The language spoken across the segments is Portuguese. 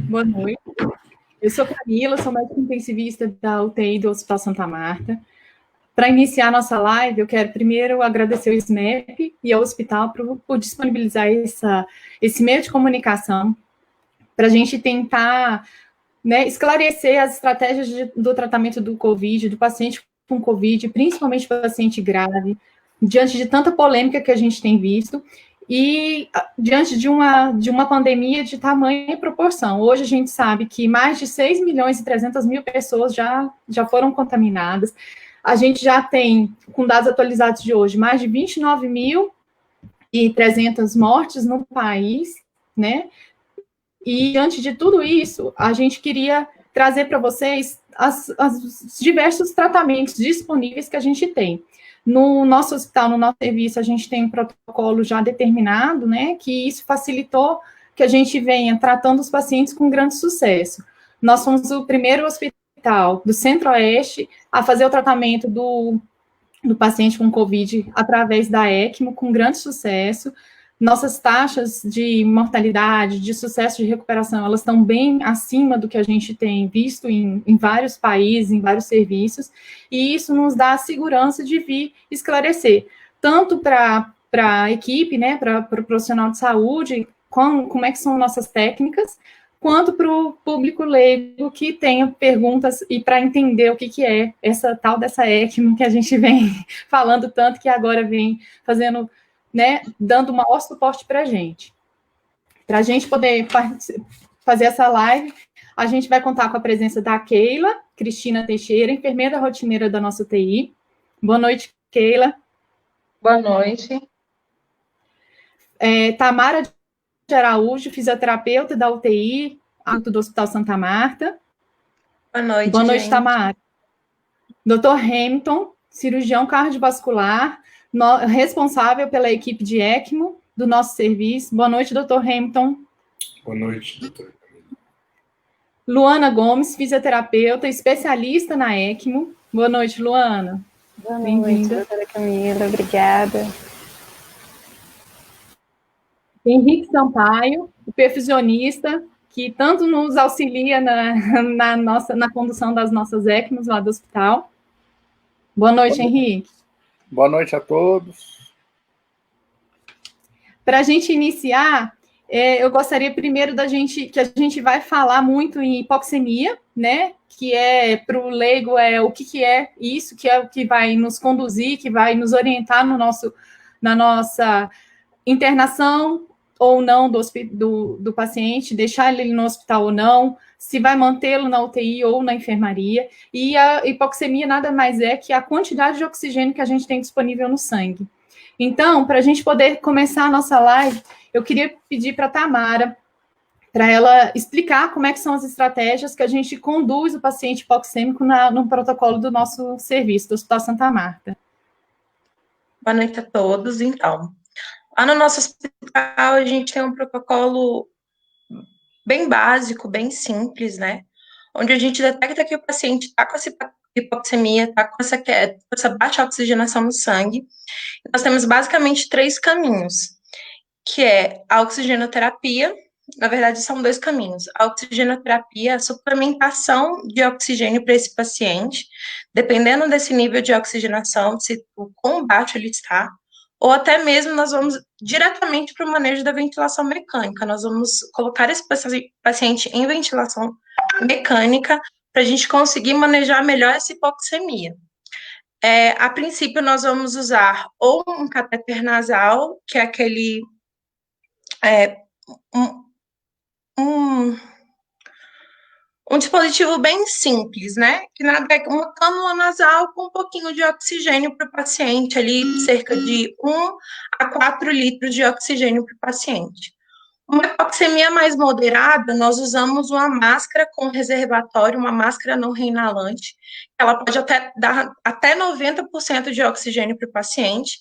Boa noite. Eu sou Camila, sou médica intensivista da UTI do Hospital Santa Marta. Para iniciar nossa live, eu quero primeiro agradecer o SMEP e ao hospital por disponibilizar esse meio de comunicação para a gente tentar, né, esclarecer as estratégias do tratamento do COVID, do paciente com COVID, principalmente paciente grave, diante de tanta polêmica que a gente tem visto, e diante de uma pandemia de tamanha proporção. Hoje a gente sabe que mais de 6 milhões e 300 mil pessoas já foram contaminadas. A gente já tem, com dados atualizados de hoje, mais de 29.300 mortes no país, né? E diante de tudo isso, a gente queria trazer para vocês os diversos tratamentos disponíveis que a gente tem. No nosso hospital, no nosso serviço, a gente tem um protocolo já determinado, né, que isso facilitou que a gente venha tratando os pacientes com grande sucesso. Nós fomos o primeiro hospital do Centro-Oeste a fazer o tratamento do paciente com COVID através da ECMO, com grande sucesso. Nossas taxas de mortalidade, de sucesso de recuperação, elas estão bem acima do que a gente tem visto em vários países, em vários serviços, e isso nos dá a segurança de vir esclarecer, tanto para a equipe, né, para o profissional de saúde, como é que são nossas técnicas, quanto para o público leigo que tenha perguntas e para entender o que é essa tal dessa ECMO que a gente vem falando tanto, que agora vem fazendo, né, dando maior suporte para a gente. Para a gente poder fazer essa live, a gente vai contar com a presença da Keila Cristina Teixeira, enfermeira rotineira da nossa UTI. Boa noite, Keila. Boa noite. Tamara de Araújo, fisioterapeuta da UTI do Hospital Santa Marta. Boa noite, Boa noite, gente. Tamara. Dr. Hamilton, cirurgião cardiovascular, responsável pela equipe de ECMO do nosso serviço. Boa noite, Dr. Hamilton. Boa noite, doutora Camila. Luana Gomes, fisioterapeuta, especialista na ECMO. Boa noite, Luana. Boa noite, doutora Camila, obrigada. Henrique Sampaio, o perfusionista, que tanto nos auxilia na condução das nossas ECMOs lá do hospital. Boa noite, Henrique. Boa noite a todos. Para a gente iniciar, eu gostaria primeiro que a gente vai falar muito em hipoxemia, né? Que para o leigo o que é isso, que é o que vai nos conduzir, que vai nos orientar na nossa internação ou não do paciente, deixar ele no hospital ou não, se vai mantê-lo na UTI ou na enfermaria. E a hipoxemia nada mais é que a quantidade de oxigênio que a gente tem disponível no sangue. Então, para a gente poder começar a nossa live, eu queria pedir para a Tamara, para ela explicar como é que são as estratégias que a gente conduz o paciente hipoxêmico no protocolo do nosso serviço, do Hospital Santa Marta. Boa noite a todos, então. Lá no nosso hospital, a gente tem um protocolo bem básico, bem simples, né? Onde a gente detecta que o paciente está com essa hipoxemia, está com essa baixa oxigenação no sangue. Nós temos basicamente 3 caminhos, que é a oxigenoterapia. Na verdade, são 2 caminhos. A oxigenoterapia, a suplementação de oxigênio para esse paciente, dependendo desse nível de oxigenação, se o quão baixo ele está, ou até mesmo nós vamos diretamente para o manejo da ventilação mecânica. Nós vamos colocar esse paciente em ventilação mecânica para a gente conseguir manejar melhor essa hipoxemia. A princípio, nós vamos usar ou um catéter nasal, que é aquele... Um dispositivo bem simples, né? Que nada é uma cânula nasal com um pouquinho de oxigênio para o paciente, ali cerca de 1 a 4 litros de oxigênio para o paciente. Uma hipoxemia mais moderada, nós usamos uma máscara com reservatório, uma máscara não reinalante, ela pode até dar até 90% de oxigênio para o paciente,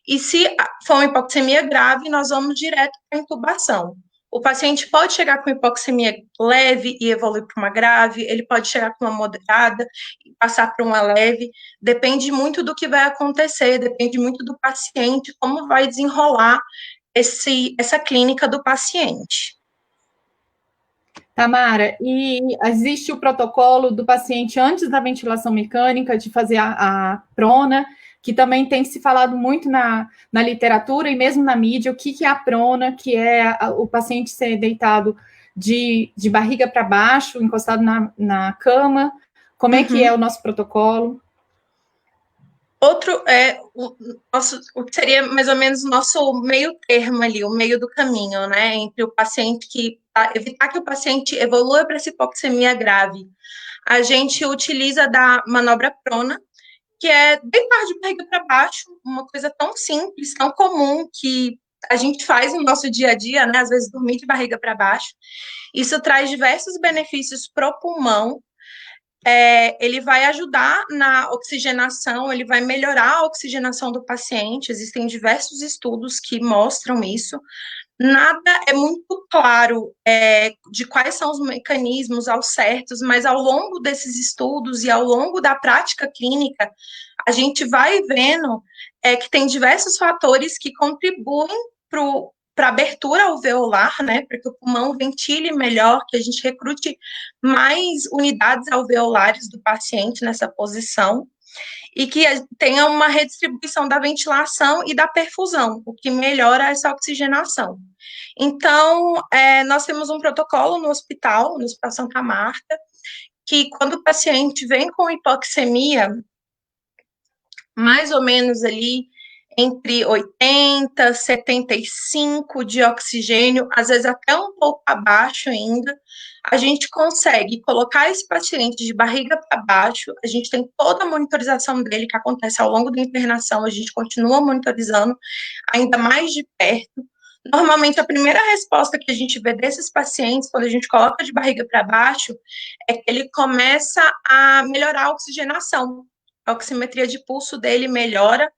e se for uma hipoxemia grave, nós vamos direto para a intubação. O paciente pode chegar com hipoxemia leve e evoluir para uma grave, ele pode chegar com uma moderada e passar para uma leve, depende muito do que vai acontecer, depende muito do paciente, como vai desenrolar essa clínica do paciente. Tamara, e existe o protocolo do paciente antes da ventilação mecânica, de fazer a prona, que também tem se falado muito na literatura e mesmo na mídia, o que é a prona, que é o paciente ser deitado de barriga para baixo, encostado na cama. Como é que é o nosso protocolo? Outro é o que seria mais ou menos o nosso meio termo ali, o meio do caminho, né? Entre o paciente evitar que o paciente evolua para essa hipoxemia grave. A gente utiliza da manobra prona, que é deitar de barriga para baixo, uma coisa tão simples, tão comum que a gente faz no nosso dia a dia, né? Às vezes dormir de barriga para baixo. Isso traz diversos benefícios para o pulmão. Ele vai ajudar na oxigenação, ele vai melhorar a oxigenação do paciente. Existem diversos estudos que mostram isso. Nada é muito claro de quais são os mecanismos ao certos, mas ao longo desses estudos e ao longo da prática clínica, a gente vai vendo que tem diversos fatores que contribuem para a abertura alveolar, né, para que o pulmão ventile melhor, que a gente recrute mais unidades alveolares do paciente nessa posição, e que tenha uma redistribuição da ventilação e da perfusão, o que melhora essa oxigenação. Então, nós temos um protocolo no Hospital Santa Marta, que quando o paciente vem com hipoxemia, mais ou menos ali entre 80 e 75 de oxigênio, às vezes até um pouco abaixo ainda, a gente consegue colocar esse paciente de barriga para baixo, a gente tem toda a monitorização dele que acontece ao longo da internação, a gente continua monitorizando ainda mais de perto. Normalmente, a primeira resposta que a gente vê desses pacientes, quando a gente coloca de barriga para baixo, é que ele começa a melhorar a oxigenação. A oximetria de pulso dele melhora,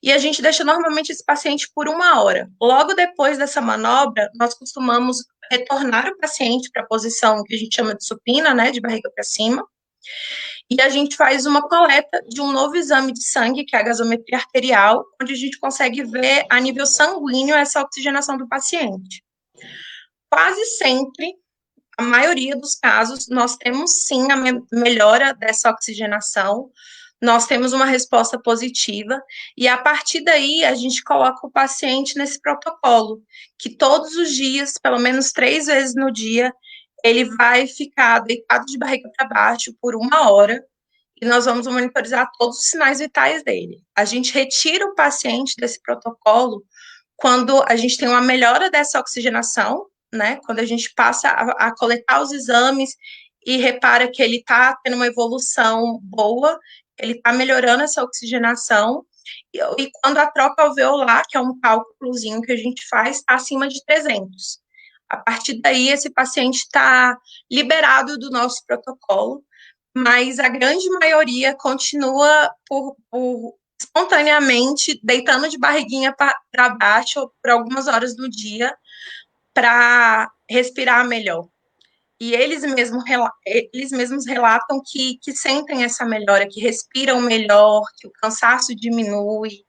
e a gente deixa normalmente esse paciente por 1 hora. Logo depois dessa manobra, nós costumamos retornar o paciente para a posição que a gente chama de supina, né, de barriga para cima, e a gente faz uma coleta de um novo exame de sangue, que é a gasometria arterial, onde a gente consegue ver a nível sanguíneo essa oxigenação do paciente. Quase sempre, a maioria dos casos, nós temos sim a melhora dessa oxigenação, nós temos uma resposta positiva, e a partir daí a gente coloca o paciente nesse protocolo, que todos os dias, pelo menos 3 vezes no dia, ele vai ficar deitado de barriga para baixo por 1 hora, e nós vamos monitorizar todos os sinais vitais dele. A gente retira o paciente desse protocolo quando a gente tem uma melhora dessa oxigenação, né? Quando a gente passa a coletar os exames e repara que ele está tendo uma evolução boa, ele está melhorando essa oxigenação, e quando a troca alveolar, que é um cálculozinho que a gente faz, está acima de 300. A partir daí, esse paciente está liberado do nosso protocolo, mas a grande maioria continua espontaneamente deitando de barriguinha para baixo por algumas horas do dia para respirar melhor. E eles mesmos relatam que sentem essa melhora, que respiram melhor, que o cansaço diminui.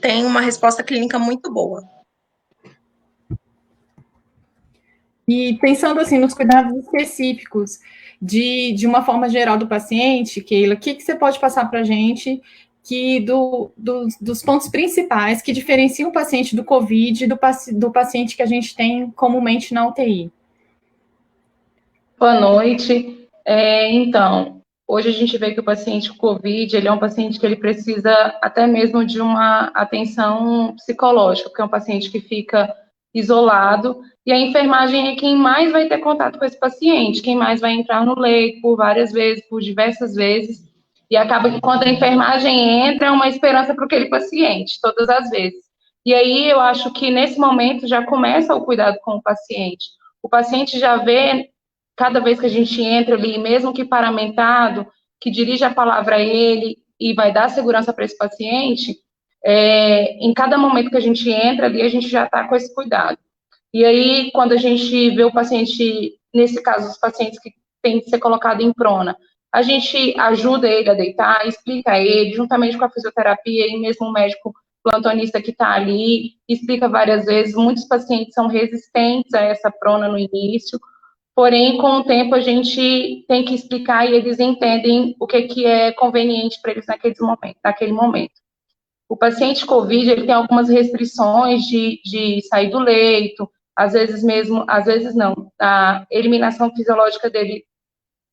Tem uma resposta clínica muito boa. E pensando assim nos cuidados específicos de uma forma geral do paciente, Keila, o que você pode passar para a gente dos pontos principais que diferenciam o paciente do COVID do paciente que a gente tem comumente na UTI? Boa noite. Então, hoje a gente vê que o paciente com COVID, ele é um paciente que ele precisa até mesmo de uma atenção psicológica, porque é um paciente que fica isolado, e a enfermagem é quem mais vai ter contato com esse paciente, quem mais vai entrar no leito por várias vezes, por diversas vezes, e acaba que quando a enfermagem entra, é uma esperança para aquele paciente, todas as vezes. E aí eu acho que nesse momento já começa o cuidado com o paciente. O paciente já vê, cada vez que a gente entra ali, mesmo que paramentado, que dirige a palavra a ele e vai dar segurança para esse paciente, em cada momento que a gente entra ali, a gente já está com esse cuidado. E aí, quando a gente vê o paciente, nesse caso, os pacientes que têm que ser colocados em prona, a gente ajuda ele a deitar, explica a ele, juntamente com a fisioterapia e mesmo o médico plantonista que está ali, explica várias vezes. Muitos pacientes são resistentes a essa prona no início, porém, com o tempo, a gente tem que explicar e eles entendem o que é conveniente para eles naquele momento. O paciente COVID, ele tem algumas restrições de sair do leito, às vezes não, a eliminação fisiológica dele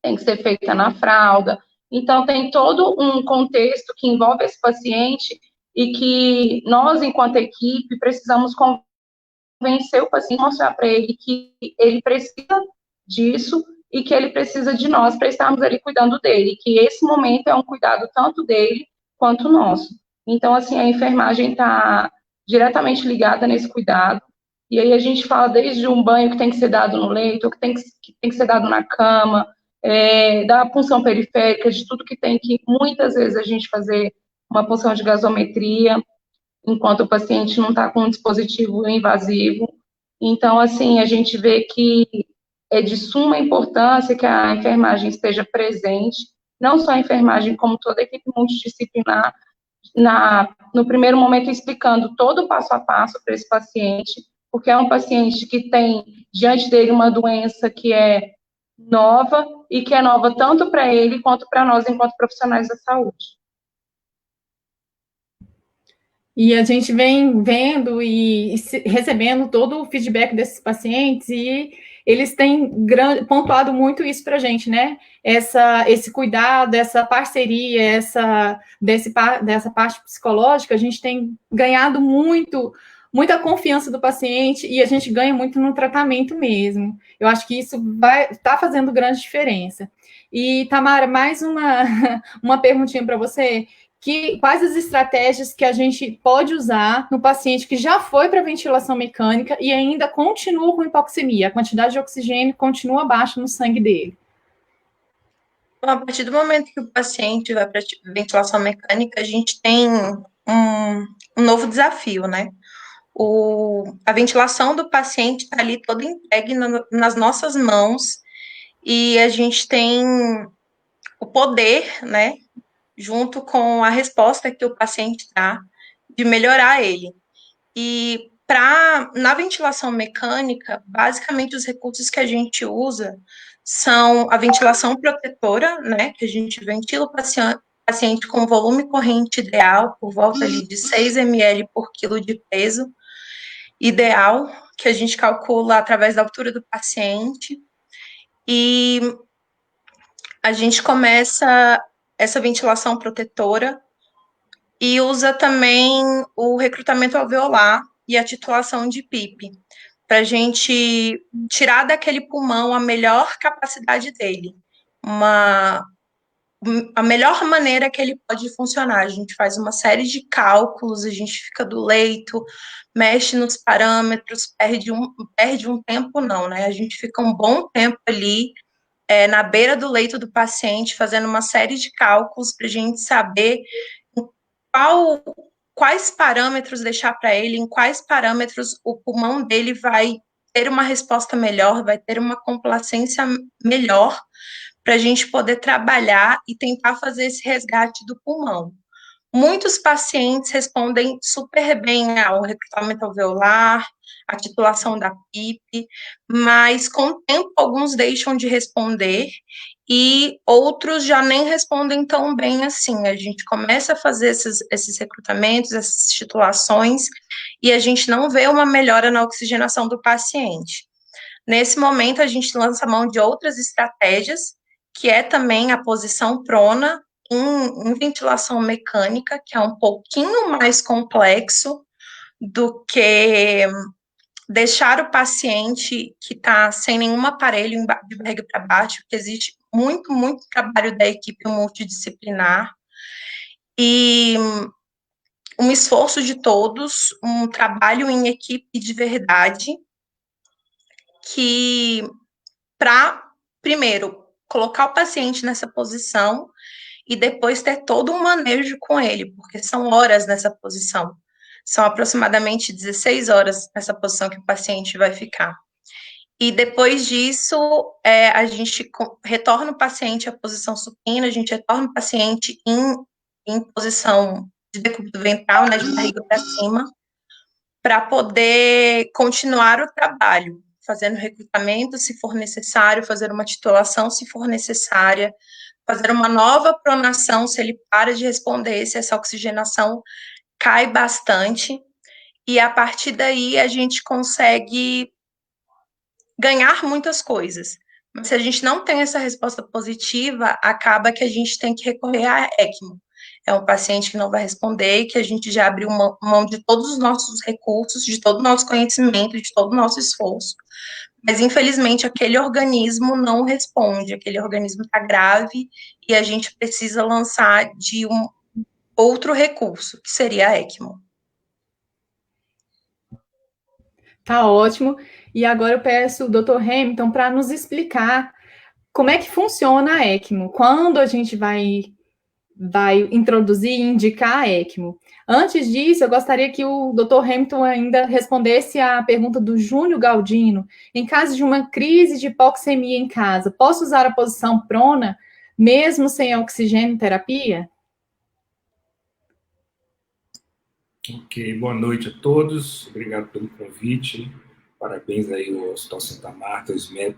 tem que ser feita na fralda. Então, tem todo um contexto que envolve esse paciente e que nós, enquanto equipe, precisamos convencer o paciente, mostrar para ele que ele precisa disso e que ele precisa de nós para estarmos ali cuidando dele, que esse momento é um cuidado tanto dele quanto nosso. Então, assim, a enfermagem está diretamente ligada nesse cuidado, e aí a gente fala desde um banho que tem que ser dado no leito, que tem que ser dado na cama, da punção periférica, de tudo que tem que, muitas vezes, a gente fazer uma punção de gasometria, enquanto o paciente não está com um dispositivo invasivo. Então, assim, a gente vê que é de suma importância que a enfermagem esteja presente, não só a enfermagem, como toda a equipe multidisciplinar, no primeiro momento explicando todo o passo a passo para esse paciente, porque é um paciente que tem diante dele uma doença que é nova, e que é nova tanto para ele quanto para nós, enquanto profissionais da saúde. E a gente vem vendo e recebendo todo o feedback desses pacientes, e eles têm pontuado muito isso para a gente, né? Esse cuidado, essa parceria, dessa parte psicológica, a gente tem ganhado muita confiança do paciente, e a gente ganha muito no tratamento mesmo. Eu acho que isso está fazendo grande diferença. E, Tamara, mais uma perguntinha para você. Quais as estratégias que a gente pode usar no paciente que já foi para ventilação mecânica e ainda continua com hipoxemia? A quantidade de oxigênio continua baixa no sangue dele. Bom, a partir do momento que o paciente vai para ventilação mecânica, a gente tem um novo desafio, né? A ventilação do paciente está ali toda entregue nas nossas mãos, e a gente tem o poder, né, junto com a resposta que o paciente dá, de melhorar ele. E na ventilação mecânica, basicamente os recursos que a gente usa são a ventilação protetora, né, que a gente ventila o paciente com volume corrente ideal, por volta ali de 6 ml por quilo de peso, ideal, que a gente calcula através da altura do paciente, e a gente começa essa ventilação protetora e usa também o recrutamento alveolar e a titulação de PIP, para a gente tirar daquele pulmão a melhor capacidade dele, a melhor maneira que ele pode funcionar. A gente faz uma série de cálculos, a gente fica do leito, mexe nos parâmetros, perde um tempo não, né? A gente fica um bom tempo ali, na beira do leito do paciente, fazendo uma série de cálculos para a gente saber quais parâmetros deixar para ele, em quais parâmetros o pulmão dele vai ter uma resposta melhor, vai ter uma complacência melhor, para a gente poder trabalhar e tentar fazer esse resgate do pulmão. Muitos pacientes respondem super bem ao recrutamento alveolar, à titulação da PIP, mas com o tempo alguns deixam de responder e outros já nem respondem tão bem assim. A gente começa a fazer esses recrutamentos, essas titulações, e a gente não vê uma melhora na oxigenação do paciente. Nesse momento, a gente lança mão de outras estratégias, que é também a posição prona em ventilação mecânica, que é um pouquinho mais complexo do que deixar o paciente que está sem nenhum aparelho de barriga para baixo, porque existe muito trabalho da equipe multidisciplinar e um esforço de todos, um trabalho em equipe de verdade, que primeiro, colocar o paciente nessa posição e depois ter todo um manejo com ele, porque são horas nessa posição. São aproximadamente 16 horas nessa posição que o paciente vai ficar. E depois disso, a gente retorna o paciente à posição supina, a gente retorna o paciente em posição de decúbito ventral, né, de barriga para cima, para poder continuar o trabalho, fazendo recrutamento, se for necessário, fazer uma titulação, se for necessária, fazer uma nova pronação, se ele para de responder, se essa oxigenação cai bastante, e a partir daí a gente consegue ganhar muitas coisas. Mas se a gente não tem essa resposta positiva, acaba que a gente tem que recorrer à ECMO. É um paciente que não vai responder, que a gente já abriu mão de todos os nossos recursos, de todo o nosso conhecimento, de todo o nosso esforço. Mas, infelizmente, aquele organismo não responde, aquele organismo está grave e a gente precisa lançar de um outro recurso, que seria a ECMO. Tá ótimo. E agora eu peço o Dr. Hamilton para nos explicar como é que funciona a ECMO, quando a gente vai introduzir e indicar a ECMO. Antes disso, eu gostaria que o Dr. Hamilton ainda respondesse à pergunta do Júnior Galdino. Em caso de uma crise de hipoxemia em casa, posso usar a posição prona, mesmo sem oxigênio terapia? Ok, boa noite a todos. Obrigado pelo convite. Parabéns aí ao Hospital Santa Marta, ao SMEP,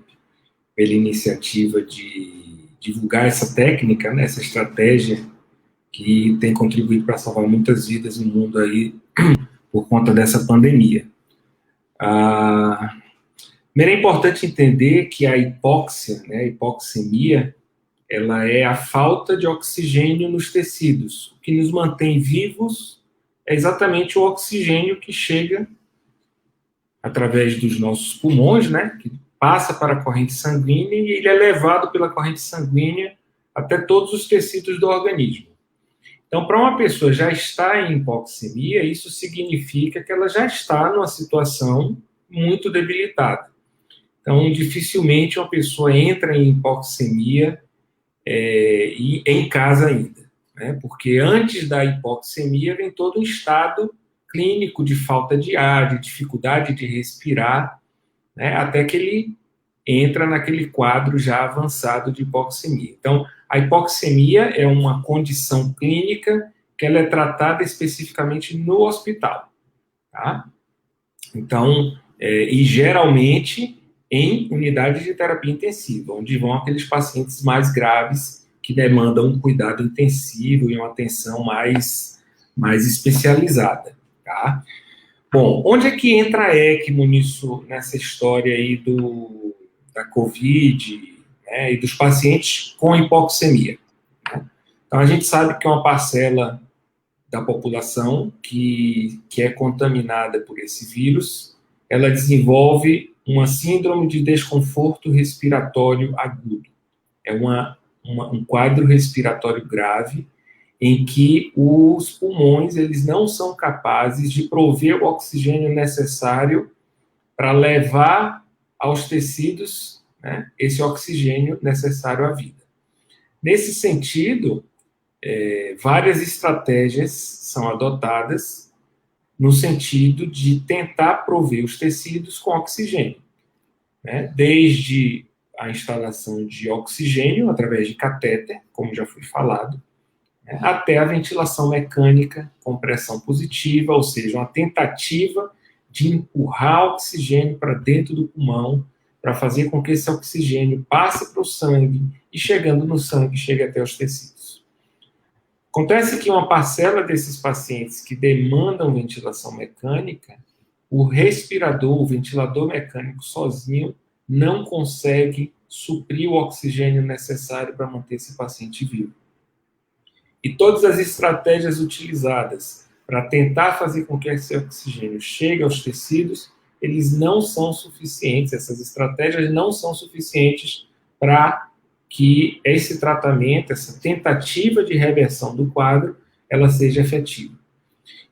pela iniciativa de divulgar essa técnica, né, essa estratégia que tem contribuído para salvar muitas vidas no mundo aí por conta dessa pandemia. Primeiro é importante entender que a hipóxia, né, a hipoxemia, ela é a falta de oxigênio nos tecidos. O que nos mantém vivos é exatamente o oxigênio que chega através dos nossos pulmões, né, que passa para a corrente sanguínea e ele é levado pela corrente sanguínea até todos os tecidos do organismo. Então, para uma pessoa já estar em hipoxemia, isso significa que ela já está numa situação muito debilitada. Então, dificilmente uma pessoa entra em hipoxemia e em casa ainda, né? Porque antes da hipoxemia vem todo um estado clínico de falta de ar, de dificuldade de respirar, né? Até que ele entra naquele quadro já avançado de hipoxemia. Então, a hipoxemia é uma condição clínica que ela é tratada especificamente no hospital, tá? Então, e geralmente em unidade de terapia intensiva, onde vão aqueles pacientes mais graves que demandam um cuidado intensivo e uma atenção mais especializada, tá? Bom, onde é que entra a ECMO nessa história aí da COVID, né, e dos pacientes com hipoxemia, né? Então, a gente sabe que é uma parcela da população que é contaminada por esse vírus, ela desenvolve uma síndrome de desconforto respiratório agudo. É um quadro respiratório grave em que os pulmões eles não são capazes de prover o oxigênio necessário para levar aos tecidos, né, esse oxigênio necessário à vida. Nesse sentido, várias estratégias são adotadas no sentido de tentar prover os tecidos com oxigênio, né, desde a instalação de oxigênio através de catéter, como já foi falado, né, até a ventilação mecânica com pressão positiva, ou seja, uma tentativa de empurrar oxigênio para dentro do pulmão, para fazer com que esse oxigênio passe para o sangue e, chegando no sangue, chegue até os tecidos. Acontece que uma parcela desses pacientes que demandam ventilação mecânica, o respirador, o ventilador mecânico sozinho, não consegue suprir o oxigênio necessário para manter esse paciente vivo. E todas as estratégias utilizadas para tentar fazer com que esse oxigênio chegue aos tecidos, eles não são suficientes, essas estratégias não são suficientes para que esse tratamento, essa tentativa de reversão do quadro, ela seja efetiva.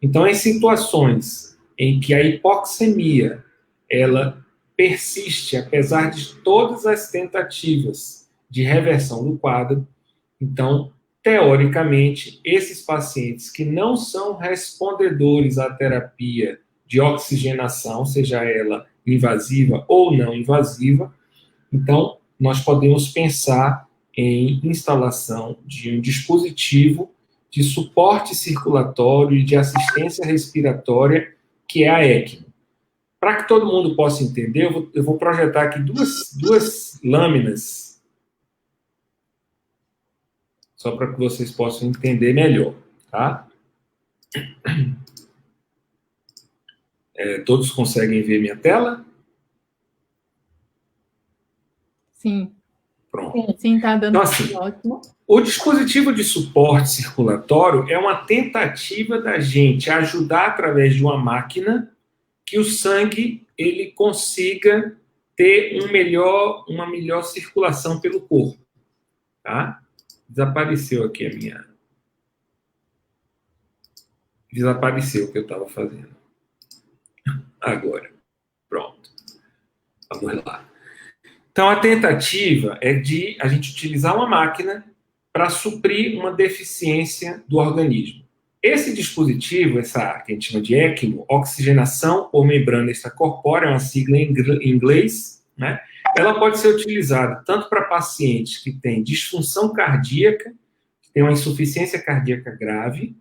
Então, em situações em que a hipoxemia, ela persiste, apesar de todas as tentativas de reversão do quadro, então, teoricamente, esses pacientes que não são respondedores à terapia de oxigenação, seja ela invasiva ou não invasiva, então, nós podemos pensar em instalação de um dispositivo de suporte circulatório e de assistência respiratória, que é a ECMO. Para que todo mundo possa entender, eu vou projetar aqui duas lâminas, só para que vocês possam entender melhor, tá? Todos conseguem ver minha tela? Sim. Pronto. Sim, está dando então, assim, ótimo. O dispositivo de suporte circulatório é uma tentativa da gente ajudar através de uma máquina que o sangue ele consiga ter uma melhor circulação pelo corpo, tá? Desapareceu aqui a minha... Desapareceu o que eu estava fazendo. Agora. Pronto. Vamos lá. Então, a tentativa é de a gente utilizar uma máquina para suprir uma deficiência do organismo. Esse dispositivo, essa que a gente chama de ECMO, oxigenação por membrana extracorpórea, é uma sigla em inglês, né? Ela pode ser utilizada tanto para pacientes que têm disfunção cardíaca, que têm uma insuficiência cardíaca grave,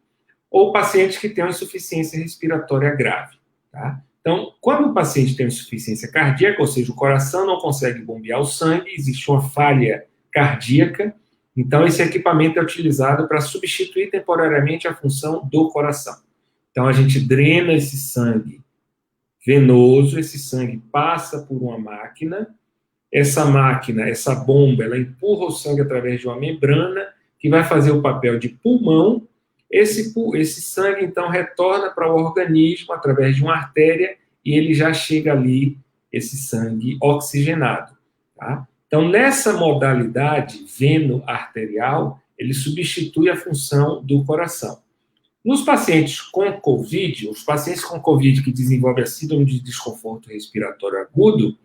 ou pacientes que têm uma insuficiência respiratória grave, tá? Então, quando o paciente tem insuficiência cardíaca, ou seja, o coração não consegue bombear o sangue, existe uma falha cardíaca, então esse equipamento é utilizado para substituir temporariamente a função do coração. Então, a gente drena esse sangue venoso, esse sangue passa por uma máquina, essa máquina, essa bomba, ela empurra o sangue através de uma membrana, que vai fazer o papel de pulmão. Esse sangue, então, retorna para o organismo através de uma artéria e ele já chega ali, esse sangue oxigenado, tá? Então, nessa modalidade veno-arterial, ele substitui a função do coração. Nos pacientes com COVID, os pacientes com COVID que desenvolvem a síndrome de desconforto respiratório agudo,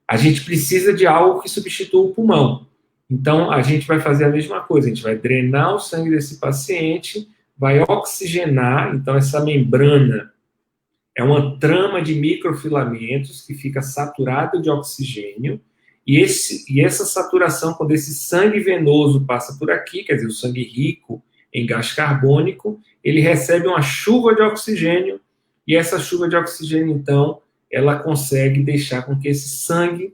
a gente precisa de algo que substitua o pulmão. Então, a gente vai fazer a mesma coisa, a gente vai drenar o sangue desse paciente, vai oxigenar, então essa membrana é uma trama de microfilamentos que fica saturada de oxigênio, e essa saturação, quando esse sangue venoso passa por aqui, quer dizer, o sangue rico em gás carbônico, ele recebe uma chuva de oxigênio, e essa chuva de oxigênio, então, ela consegue deixar com que esse sangue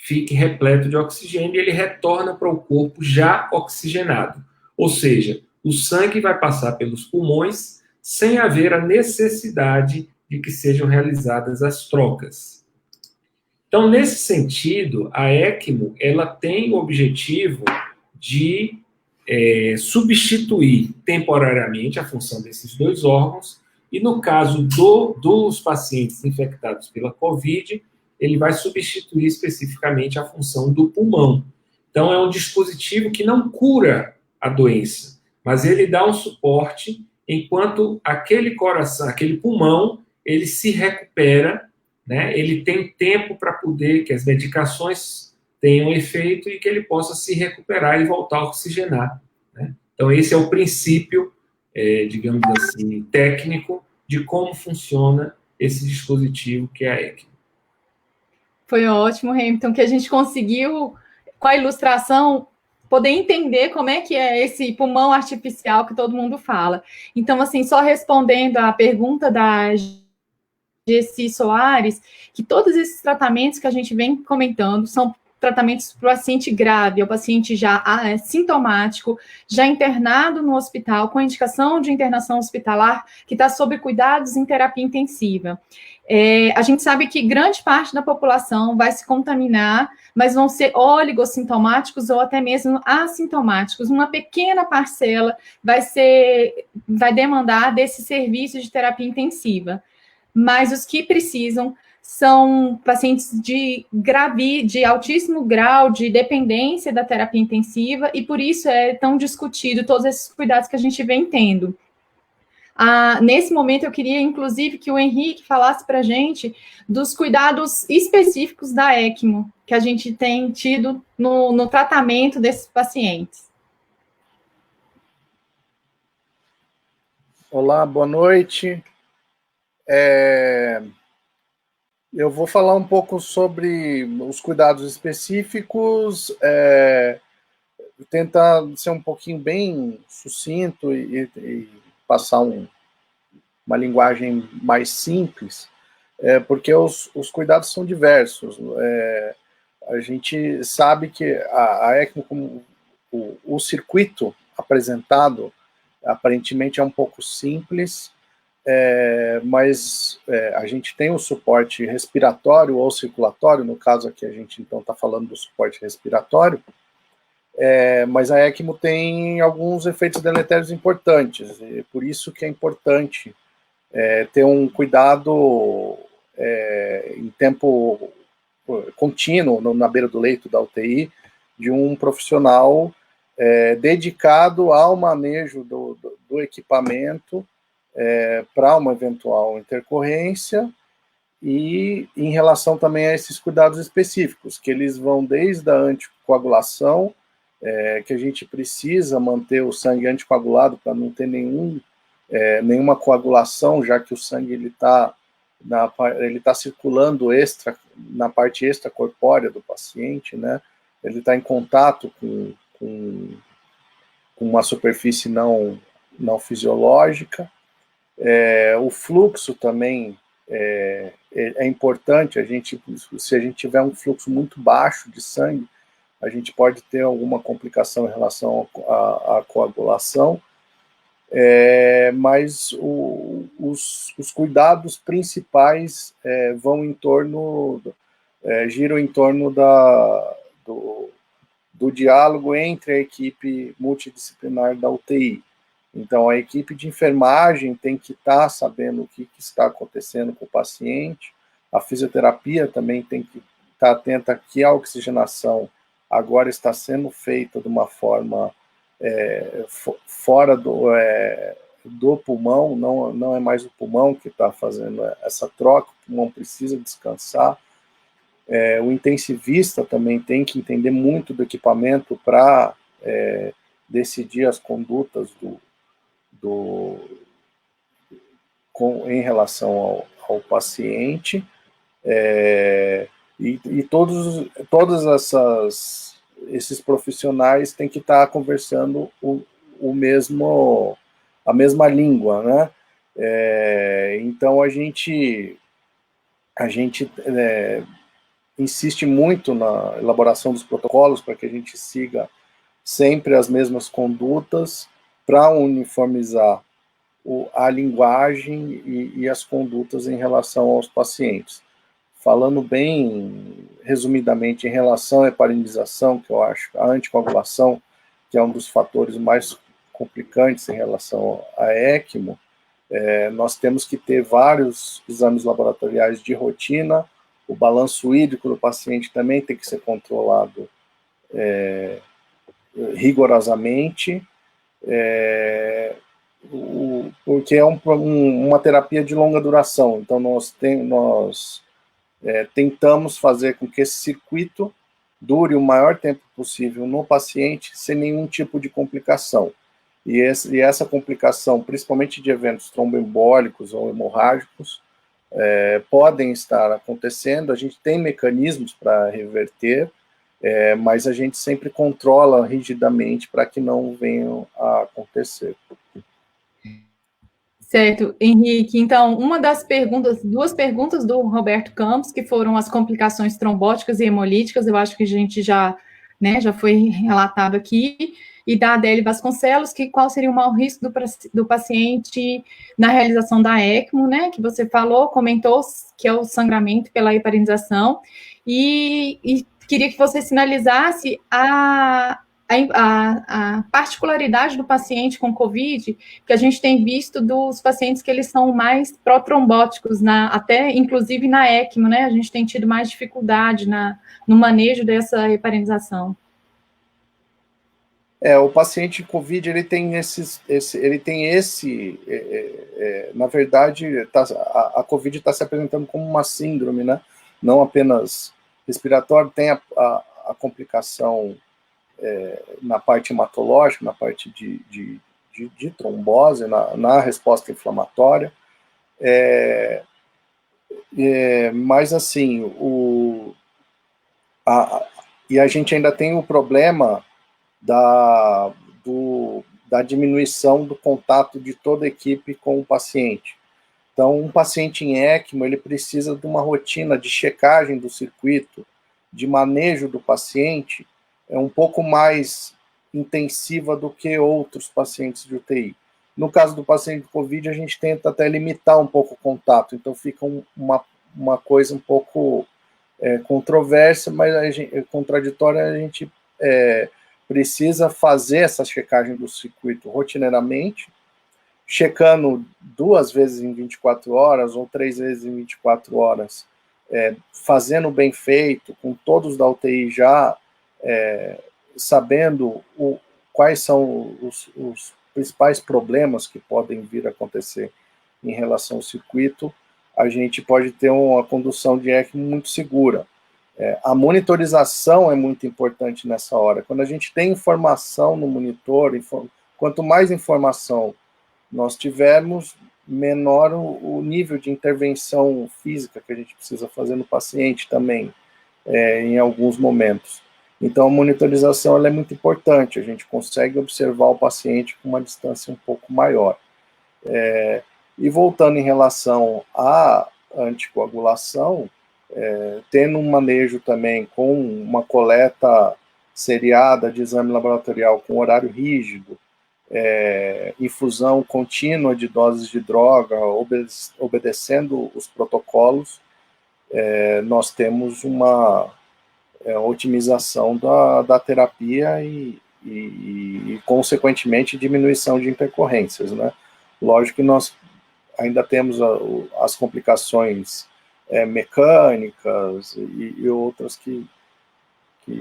fique repleto de oxigênio e ele retorna para o corpo já oxigenado. Ou seja, o sangue vai passar pelos pulmões sem haver a necessidade de que sejam realizadas as trocas. Então, nesse sentido, a ECMO ela tem o objetivo de substituir temporariamente a função desses dois órgãos e, no caso dos pacientes infectados pela COVID, ele vai substituir especificamente a função do pulmão. Então, é um dispositivo que não cura a doença, mas ele dá um suporte enquanto aquele coração, aquele pulmão, ele se recupera, né? Ele tem tempo para poder que as medicações tenham efeito e que ele possa se recuperar e voltar a oxigenar, né? Então, esse é o princípio, digamos assim, técnico de como funciona esse dispositivo que é a ECMO. Foi ótimo, Hamilton, que a gente conseguiu, com a ilustração, poder entender como é que é esse pulmão artificial que todo mundo fala. Então, assim, só respondendo à pergunta da Gessi Soares, que todos esses tratamentos que a gente vem comentando são tratamentos para o paciente grave, o paciente já sintomático, já internado no hospital, com indicação de internação hospitalar, que está sob cuidados em terapia intensiva. A gente sabe que grande parte da população vai se contaminar, mas vão ser oligossintomáticos ou até mesmo assintomáticos. Uma pequena parcela vai demandar desse serviço de terapia intensiva. Mas os que precisam são pacientes de altíssimo grau de dependência da terapia intensiva, e por isso é tão discutido todos esses cuidados que a gente vem tendo. Nesse momento, eu queria, inclusive, que o Henrique falasse para a gente dos cuidados específicos da ECMO, que a gente tem tido no tratamento desses pacientes. Olá, boa noite. Eu vou falar um pouco sobre os cuidados específicos, tentar ser um pouquinho bem sucinto e passar uma linguagem mais simples. porque os cuidados são diversos. A gente sabe que a ECMO, como o circuito apresentado, aparentemente é um pouco simples, mas a gente tem o suporte respiratório ou circulatório, no caso aqui a gente então está falando do suporte respiratório, mas a ECMO tem alguns efeitos deletérios importantes, e por isso que é importante ter um cuidado em tempo contínuo na beira do leito da UTI, de um profissional dedicado ao manejo do equipamento para uma eventual intercorrência, e em relação também a esses cuidados específicos, que eles vão desde a anticoagulação, que a gente precisa manter o sangue anticoagulado para não ter nenhuma coagulação, já que o sangue ele tá circulando na parte extracorpórea do paciente, né? Ele está em contato com uma superfície não fisiológica. O fluxo também é importante. Se a gente tiver um fluxo muito baixo de sangue, a gente pode ter alguma complicação em relação à coagulação. Mas os cuidados principais giram em torno do diálogo entre a equipe multidisciplinar da UTI. Então, a equipe de enfermagem tem que estar sabendo o que está acontecendo com o paciente, a fisioterapia também tem que estar atenta que a oxigenação agora está sendo feita de uma forma fora do pulmão, não é mais o pulmão que está fazendo essa troca, o pulmão precisa descansar. O intensivista também tem que entender muito do equipamento para decidir as condutas em relação ao paciente, e todos esses profissionais têm que estar conversando a mesma língua, né? Então a gente insiste muito na elaboração dos protocolos para que a gente siga sempre as mesmas condutas para uniformizar a linguagem e as condutas em relação aos pacientes. Falando bem resumidamente em relação à heparinização, que eu acho, a anticoagulação, que é um dos fatores mais complicantes em relação à ECMO, nós temos que ter vários exames laboratoriais de rotina, o balanço hídrico do paciente também tem que ser controlado rigorosamente, porque é uma terapia de longa duração, então nós tentamos fazer com que esse circuito dure o maior tempo possível no paciente, sem nenhum tipo de complicação. E essa complicação, principalmente de eventos tromboembólicos ou hemorrágicos, podem estar acontecendo. A gente tem mecanismos para reverter, mas a gente sempre controla rigidamente para que não venham a acontecer. Certo, Henrique. Então, duas perguntas do Roberto Campos, que foram as complicações trombóticas e hemolíticas, eu acho que a gente já foi relatado aqui, e da Adélia Vasconcelos, que qual seria o maior risco do paciente na realização da ECMO, né, que você comentou, que é o sangramento pela heparinização, e queria que você sinalizasse a particularidade do paciente com COVID, que a gente tem visto dos pacientes que eles são mais protrombóticos, até inclusive na ECMO, né? A gente tem tido mais dificuldade no manejo dessa heparinização. O paciente COVID, ele tem na verdade, a COVID está se apresentando como uma síndrome, né? Não apenas respiratória, tem a complicação na parte hematológica, na parte de trombose, na resposta inflamatória, mas assim, e a gente ainda tem o problema da diminuição do contato de toda a equipe com o paciente. Então, um paciente em ECMO, ele precisa de uma rotina de checagem do circuito, de manejo do paciente, um pouco mais intensiva do que outros pacientes de UTI. No caso do paciente de COVID, a gente tenta até limitar um pouco o contato, então fica uma coisa um pouco controversa, mas contraditória. A gente precisa fazer essa checagem do circuito rotineiramente, checando 2 vezes em 24 horas ou 3 vezes em 24 horas, fazendo bem feito, com todos da UTI já sabendo quais são os principais problemas que podem vir a acontecer em relação ao circuito, a gente pode ter uma condução de ECMO muito segura. A monitorização é muito importante nessa hora. Quando a gente tem informação no monitor, quanto mais informação nós tivermos, menor o nível de intervenção física que a gente precisa fazer no paciente também, em alguns momentos. Então, a monitorização ela é muito importante, a gente consegue observar o paciente com uma distância um pouco maior. E voltando em relação à anticoagulação, tendo um manejo também com uma coleta seriada de exame laboratorial com horário rígido, infusão contínua de doses de droga, obedecendo os protocolos, nós temos uma otimização da terapia e, consequentemente, diminuição de intercorrências, né? Lógico que nós ainda temos as complicações mecânicas e outras que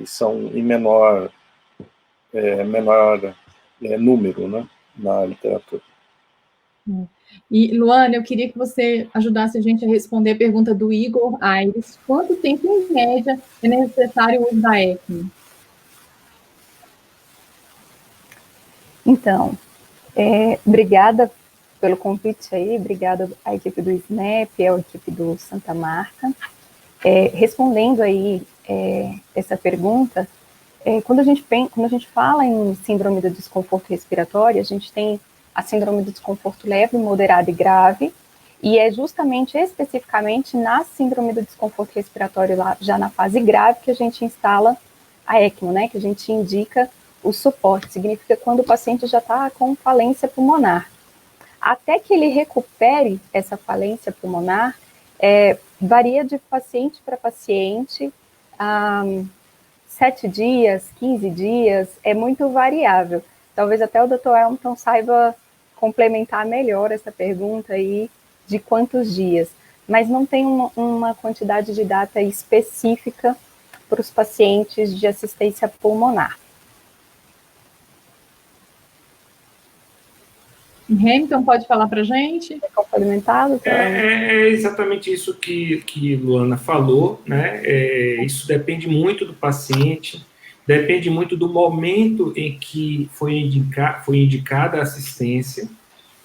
são em menor número, né, na literatura. E, Luana, eu queria que você ajudasse a gente a responder a pergunta do Igor Aires. Quanto tempo, em média, é necessário o uso da ECMO? Então, obrigada pelo convite aí, obrigada à equipe do SNAP, à equipe do Santa Marta. Respondendo aí essa pergunta, quando a gente fala em síndrome do desconforto respiratório, a gente tem a síndrome do desconforto leve, moderado e grave, e é justamente, especificamente, na síndrome do desconforto respiratório, lá, já na fase grave, que a gente instala a ECMO, né, que a gente indica o suporte, significa quando o paciente já está com falência pulmonar. Até que ele recupere essa falência pulmonar, varia de paciente para paciente, 7 dias, 15 dias, é muito variável. Talvez até o Dr. Elton saiba complementar melhor essa pergunta aí de quantos dias, mas não tem uma quantidade de data específica para os pacientes de assistência pulmonar. Hamilton, pode falar para a gente? Complementado? É exatamente isso que Luana falou, né? Isso depende muito do paciente, depende muito do momento em que foi indicada a assistência.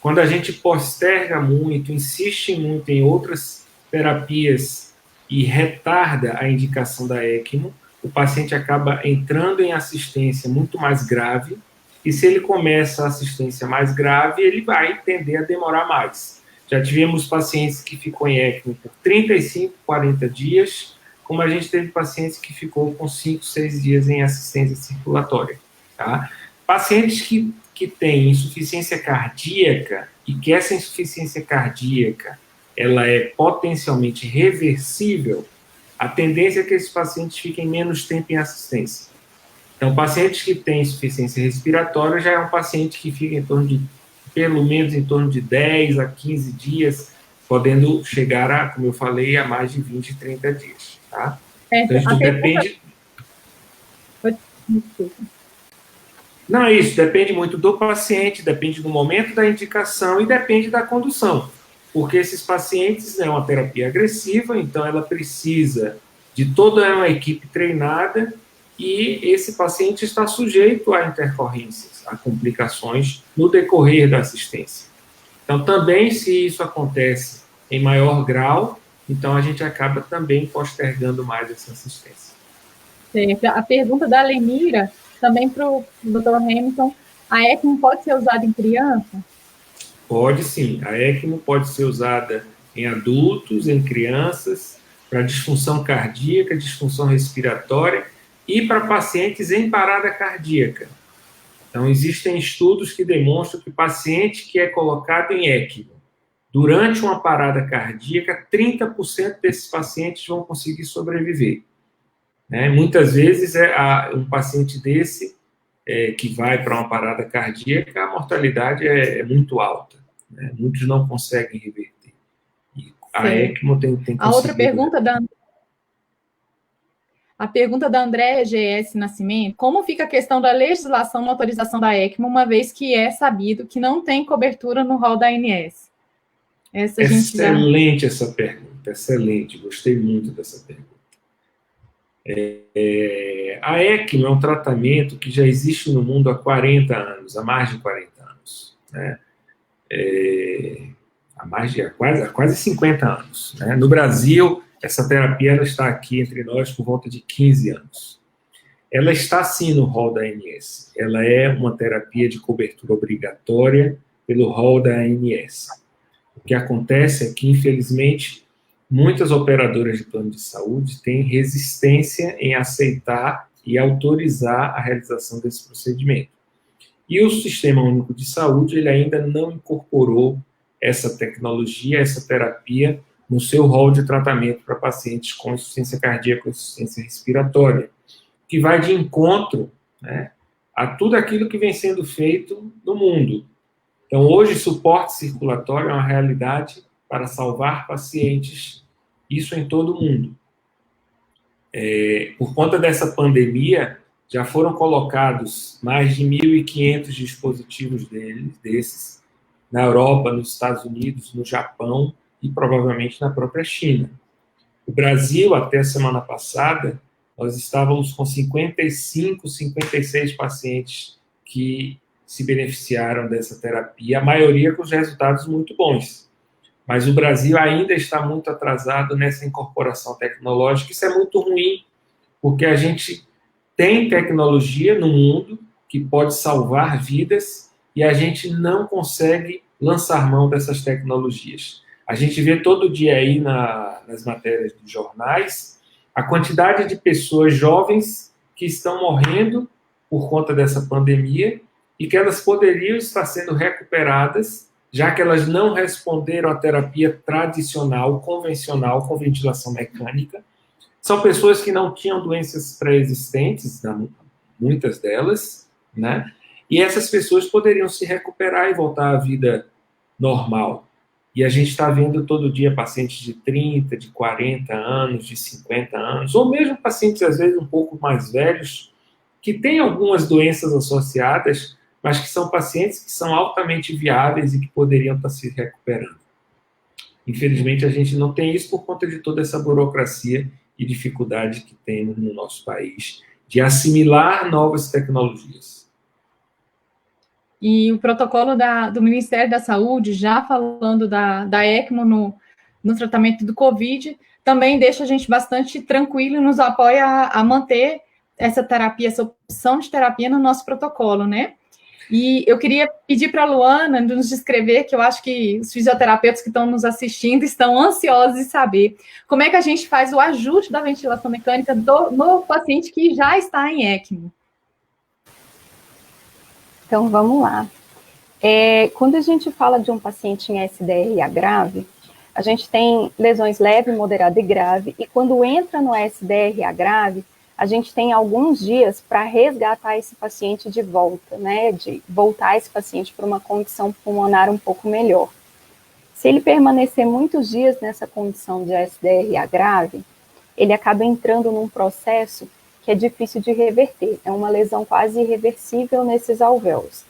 Quando a gente posterga muito, insiste muito em outras terapias e retarda a indicação da ECMO, o paciente acaba entrando em assistência muito mais grave, e se ele começa a assistência mais grave, ele vai tender a demorar mais. Já tivemos pacientes que ficou em ECMO por 35, 40 dias, como a gente teve pacientes que ficou com 5, 6 dias em assistência circulatória. Tá? Pacientes que têm insuficiência cardíaca e que essa insuficiência cardíaca ela é potencialmente reversível, a tendência é que esses pacientes fiquem menos tempo em assistência. Então, pacientes que têm insuficiência respiratória já é um paciente que fica em torno de, pelo menos em torno de 10 a 15 dias, podendo chegar a, como eu falei, a mais de 20, 30 dias. Tá? Então, isso depende... Não, isso depende muito do paciente, depende do momento da indicação e depende da condução. Porque esses pacientes é uma terapia agressiva, então ela precisa de toda uma equipe treinada e esse paciente está sujeito a intercorrências, a complicações no decorrer da assistência. Então, também, se isso acontece em maior grau, então a gente acaba também postergando mais essa assistência. A pergunta da Lemira, também para o Dr. Hamilton, a ECMO pode ser usada em criança? Pode sim. A ECMO pode ser usada em adultos, em crianças, para disfunção cardíaca, disfunção respiratória e para pacientes em parada cardíaca. Então, existem estudos que demonstram que paciente que é colocado em ECMO durante uma parada cardíaca, 30% desses pacientes vão conseguir sobreviver. Né? Muitas vezes, um paciente desse que vai para uma parada cardíaca, a mortalidade é muito alta. Né? Muitos não conseguem reverter. E a ECMO tem conseguido. A outra pergunta A pergunta da Andréa GS Nascimento: como fica a questão da legislação na autorização da ECMO, uma vez que é sabido que não tem cobertura no rol da ANS? Excelente essa pergunta, excelente, gostei muito dessa pergunta. A ECMO é um tratamento que já existe no mundo há 40 anos, há mais de 40 anos. Né? Há quase 50 anos. Né? No Brasil, essa terapia ela está aqui entre nós por volta de 15 anos. Ela está sim no rol da ANS. Ela é uma terapia de cobertura obrigatória pelo rol da ANS. O que acontece é que, infelizmente, muitas operadoras de plano de saúde têm resistência em aceitar e autorizar a realização desse procedimento. E o Sistema Único de Saúde ele ainda não incorporou essa tecnologia, essa terapia, no seu rol de tratamento para pacientes com insuficiência cardíaca ou insuficiência respiratória, que vai de encontro, né, a tudo aquilo que vem sendo feito no mundo. Então, hoje, suporte circulatório é uma realidade para salvar pacientes, isso em todo o mundo. Por conta dessa pandemia, já foram colocados mais de 1.500 dispositivos desses na Europa, nos Estados Unidos, no Japão e provavelmente na própria China. O Brasil, até a semana passada, nós estávamos com 55, 56 pacientes que se beneficiaram dessa terapia, a maioria com os resultados muito bons. Mas o Brasil ainda está muito atrasado nessa incorporação tecnológica. Isso é muito ruim, porque a gente tem tecnologia no mundo que pode salvar vidas e a gente não consegue lançar mão dessas tecnologias. A gente vê todo dia aí nas matérias dos jornais a quantidade de pessoas jovens que estão morrendo por conta dessa pandemia e que elas poderiam estar sendo recuperadas, já que elas não responderam à terapia tradicional, convencional, com ventilação mecânica. São pessoas que não tinham doenças pré-existentes, muitas delas, né? E essas pessoas poderiam se recuperar e voltar à vida normal. E a gente está vendo todo dia pacientes de 30, de 40 anos, de 50 anos, ou mesmo pacientes, às vezes, um pouco mais velhos, que têm algumas doenças associadas, mas que são pacientes que são altamente viáveis e que poderiam estar se recuperando. Infelizmente, a gente não tem isso por conta de toda essa burocracia e dificuldade que temos no nosso país de assimilar novas tecnologias. E o protocolo do Ministério da Saúde, já falando da ECMO no tratamento do COVID, também deixa a gente bastante tranquilo e nos apoia a manter essa terapia, essa opção de terapia no nosso protocolo, né? E eu queria pedir para a Luana nos descrever, que eu acho que os fisioterapeutas que estão nos assistindo estão ansiosos de saber como é que a gente faz o ajuste da ventilação mecânica no paciente que já está em ECMO. Então, vamos lá. Quando a gente fala de um paciente em SDRA grave, a gente tem lesões leve, moderada e grave, e quando entra no SDRA grave, a gente tem alguns dias para resgatar esse paciente de volta, né, de voltar esse paciente para uma condição pulmonar um pouco melhor. Se ele permanecer muitos dias nessa condição de SDRA grave, ele acaba entrando num processo que é difícil de reverter, é uma lesão quase irreversível nesses alvéolos.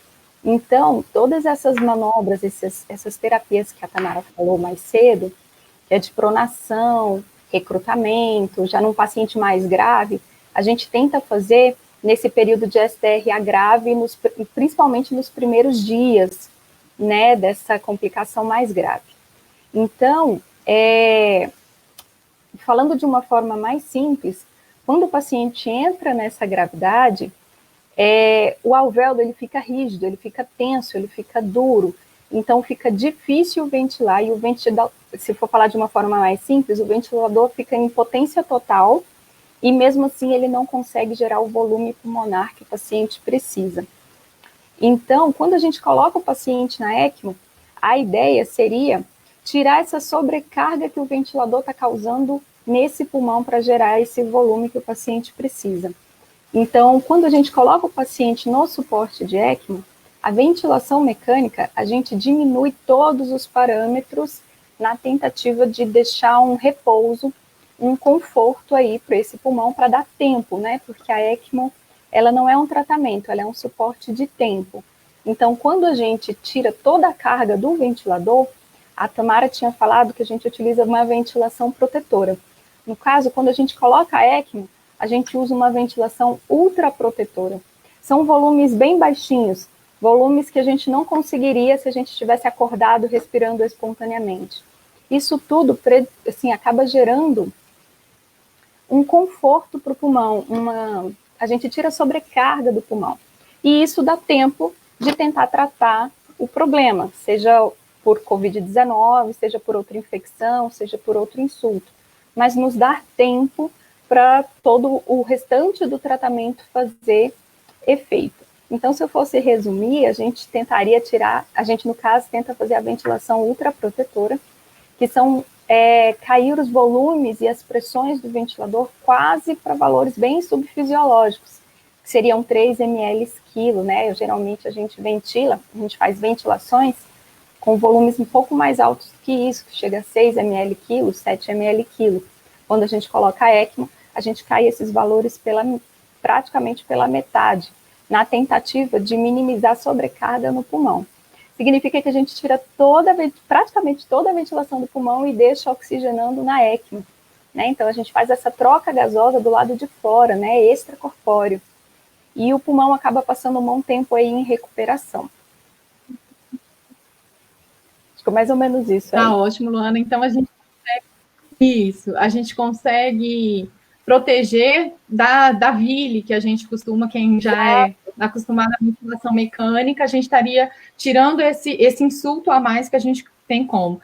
Então, todas essas manobras, essas terapias que a Tamara falou mais cedo, que é de pronação, recrutamento, já num paciente mais grave, a gente tenta fazer nesse período de SDRA grave, principalmente nos primeiros dias, né, dessa complicação mais grave. Então, falando de uma forma mais simples, quando o paciente entra nessa gravidade, o alvéolo ele fica rígido, ele fica tenso, ele fica duro, então fica difícil ventilar, e o ventilador, se for falar de uma forma mais simples, o ventilador fica em potência total, e mesmo assim ele não consegue gerar o volume pulmonar que o paciente precisa. Então, quando a gente coloca o paciente na ECMO, a ideia seria tirar essa sobrecarga que o ventilador está causando nesse pulmão para gerar esse volume que o paciente precisa. Então, quando a gente coloca o paciente no suporte de ECMO, a ventilação mecânica, a gente diminui todos os parâmetros na tentativa de deixar um repouso, um conforto aí para esse pulmão, para dar tempo, né? Porque a ECMO, ela não é um tratamento, ela é um suporte de tempo. Então, quando a gente tira toda a carga do ventilador, a Tamara tinha falado que a gente utiliza uma ventilação protetora. No caso, quando a gente coloca a ECMO, a gente usa uma ventilação ultraprotetora. São volumes bem baixinhos, volumes que a gente não conseguiria se a gente estivesse acordado, respirando espontaneamente. Isso tudo, assim, acaba gerando um conforto para o pulmão, a gente tira a sobrecarga do pulmão. E isso dá tempo de tentar tratar o problema, seja por Covid-19, seja por outra infecção, seja por outro insulto. Mas nos dá tempo para todo o restante do tratamento fazer efeito. Então, se eu fosse resumir, a gente tentaria tirar, a gente, no caso, tenta fazer a ventilação ultraprotetora, que são cair os volumes e as pressões do ventilador quase para valores bem subfisiológicos, que seriam 3 ml quilo, né? Geralmente a gente faz ventilações com volumes um pouco mais altos que isso, que chega a 6 ml quilo, 7 ml quilo. Quando a gente coloca a ECMO, a gente cai esses valores praticamente pela metade, na tentativa de minimizar a sobrecarga no pulmão. Significa que a gente tira praticamente toda a ventilação do pulmão e deixa oxigenando na ECMO, né? Então a gente faz essa troca gasosa do lado de fora, né, extracorpóreo. E o pulmão acaba passando um bom tempo aí em recuperação. Acho que é mais ou menos isso. Tá ótimo, Luana. Então a gente consegue proteger da vile que a gente costuma, quem já é acostumado à ventilação mecânica, a gente estaria tirando esse insulto a mais que a gente tem como.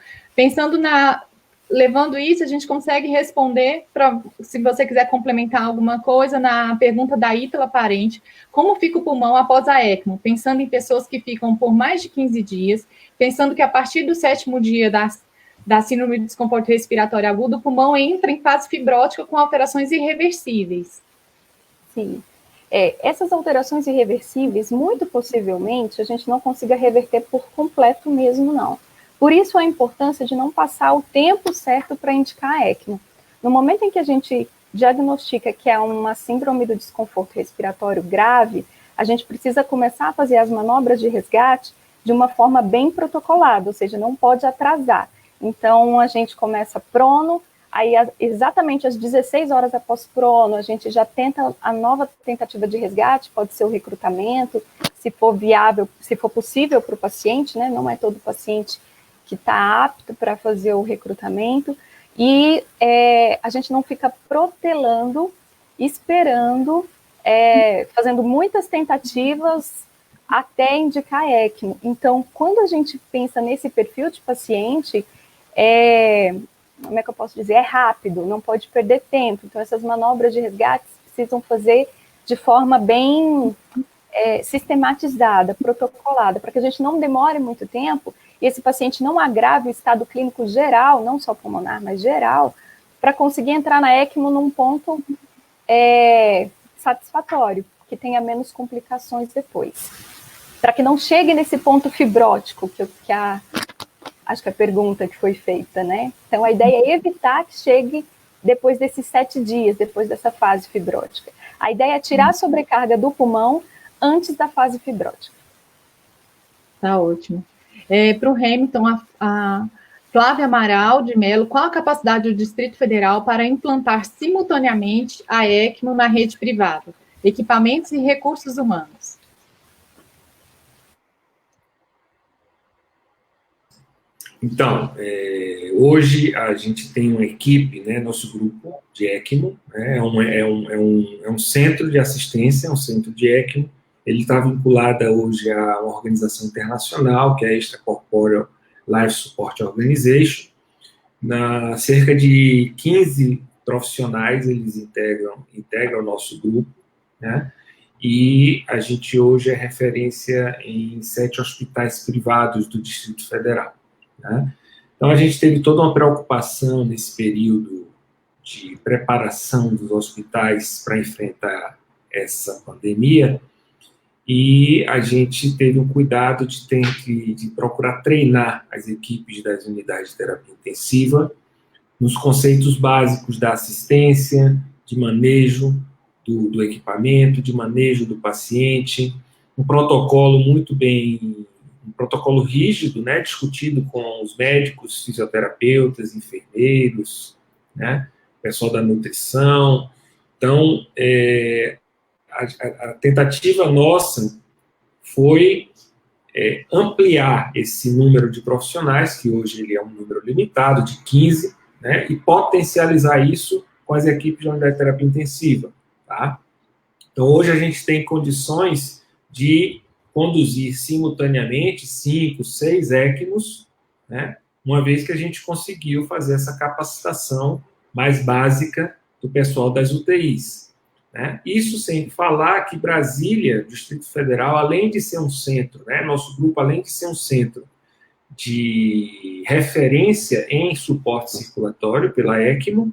Levando isso, a gente consegue responder, se você quiser complementar alguma coisa, na pergunta da Ítala Parente, como fica o pulmão após a ECMO? Pensando em pessoas que ficam por mais de 15 dias, pensando que a partir do 7º dia da síndrome de desconforto respiratório agudo, o pulmão entra em fase fibrótica com alterações irreversíveis. Sim. Essas alterações irreversíveis, muito possivelmente, a gente não consiga reverter por completo mesmo, não. Por isso a importância de não passar o tempo certo para indicar a ECMO. No momento em que a gente diagnostica que é uma síndrome do desconforto respiratório grave, a gente precisa começar a fazer as manobras de resgate de uma forma bem protocolada, ou seja, não pode atrasar. Então, a gente começa prono, aí exatamente às 16 horas após prono, a gente já tenta a nova tentativa de resgate, pode ser o recrutamento, se for viável, se for possível para o paciente, né? Não é todo paciente que está apto para fazer o recrutamento, e a gente não fica protelando, esperando, fazendo muitas tentativas até indicar ECMO. Então, quando a gente pensa nesse perfil de paciente, como é que eu posso dizer? É rápido, não pode perder tempo. Então, essas manobras de resgate precisam fazer de forma bem sistematizada, protocolada, para que a gente não demore muito tempo e esse paciente não agrave o estado clínico geral, não só pulmonar, mas geral, para conseguir entrar na ECMO num ponto satisfatório, que tenha menos complicações depois. Para que não chegue nesse ponto fibrótico, acho que a pergunta que foi feita, né? Então, a ideia é evitar que chegue depois desses 7 dias, depois dessa fase fibrótica. A ideia é tirar a sobrecarga do pulmão antes da fase fibrótica. Tá ótimo. Para o Hamilton, a Flávia Amaral de Mello, qual a capacidade do Distrito Federal para implantar simultaneamente a ECMO na rede privada? Equipamentos e recursos humanos. Então, hoje a gente tem uma equipe, né, nosso grupo de ECMO, né, é um centro de assistência, é um centro de ECMO, ele está vinculado hoje a uma organização internacional, que é a Extracorporeal Life Support Organization. Cerca de 15 profissionais eles integram o nosso grupo, né? E a gente hoje é referência em 7 hospitais privados do Distrito Federal, né? Então, a gente teve toda uma preocupação nesse período de preparação dos hospitais para enfrentar essa pandemia, e a gente teve um cuidado de procurar treinar as equipes das unidades de terapia intensiva nos conceitos básicos da assistência, de manejo do equipamento, de manejo do paciente, um protocolo um protocolo rígido, né, discutido com os médicos, fisioterapeutas, enfermeiros, né, pessoal da nutrição. Então, a tentativa nossa foi ampliar esse número de profissionais, que hoje ele é um número limitado, de 15, né, e potencializar isso com as equipes de unidade de terapia intensiva. Tá? Então, hoje a gente tem condições de conduzir simultaneamente 5, 6 ECMOs, né, uma vez que a gente conseguiu fazer essa capacitação mais básica do pessoal das UTIs. Né? Isso sem falar que Brasília, Distrito Federal, além de ser um centro, né, nosso grupo, além de ser um centro de referência em suporte circulatório pela ECMO,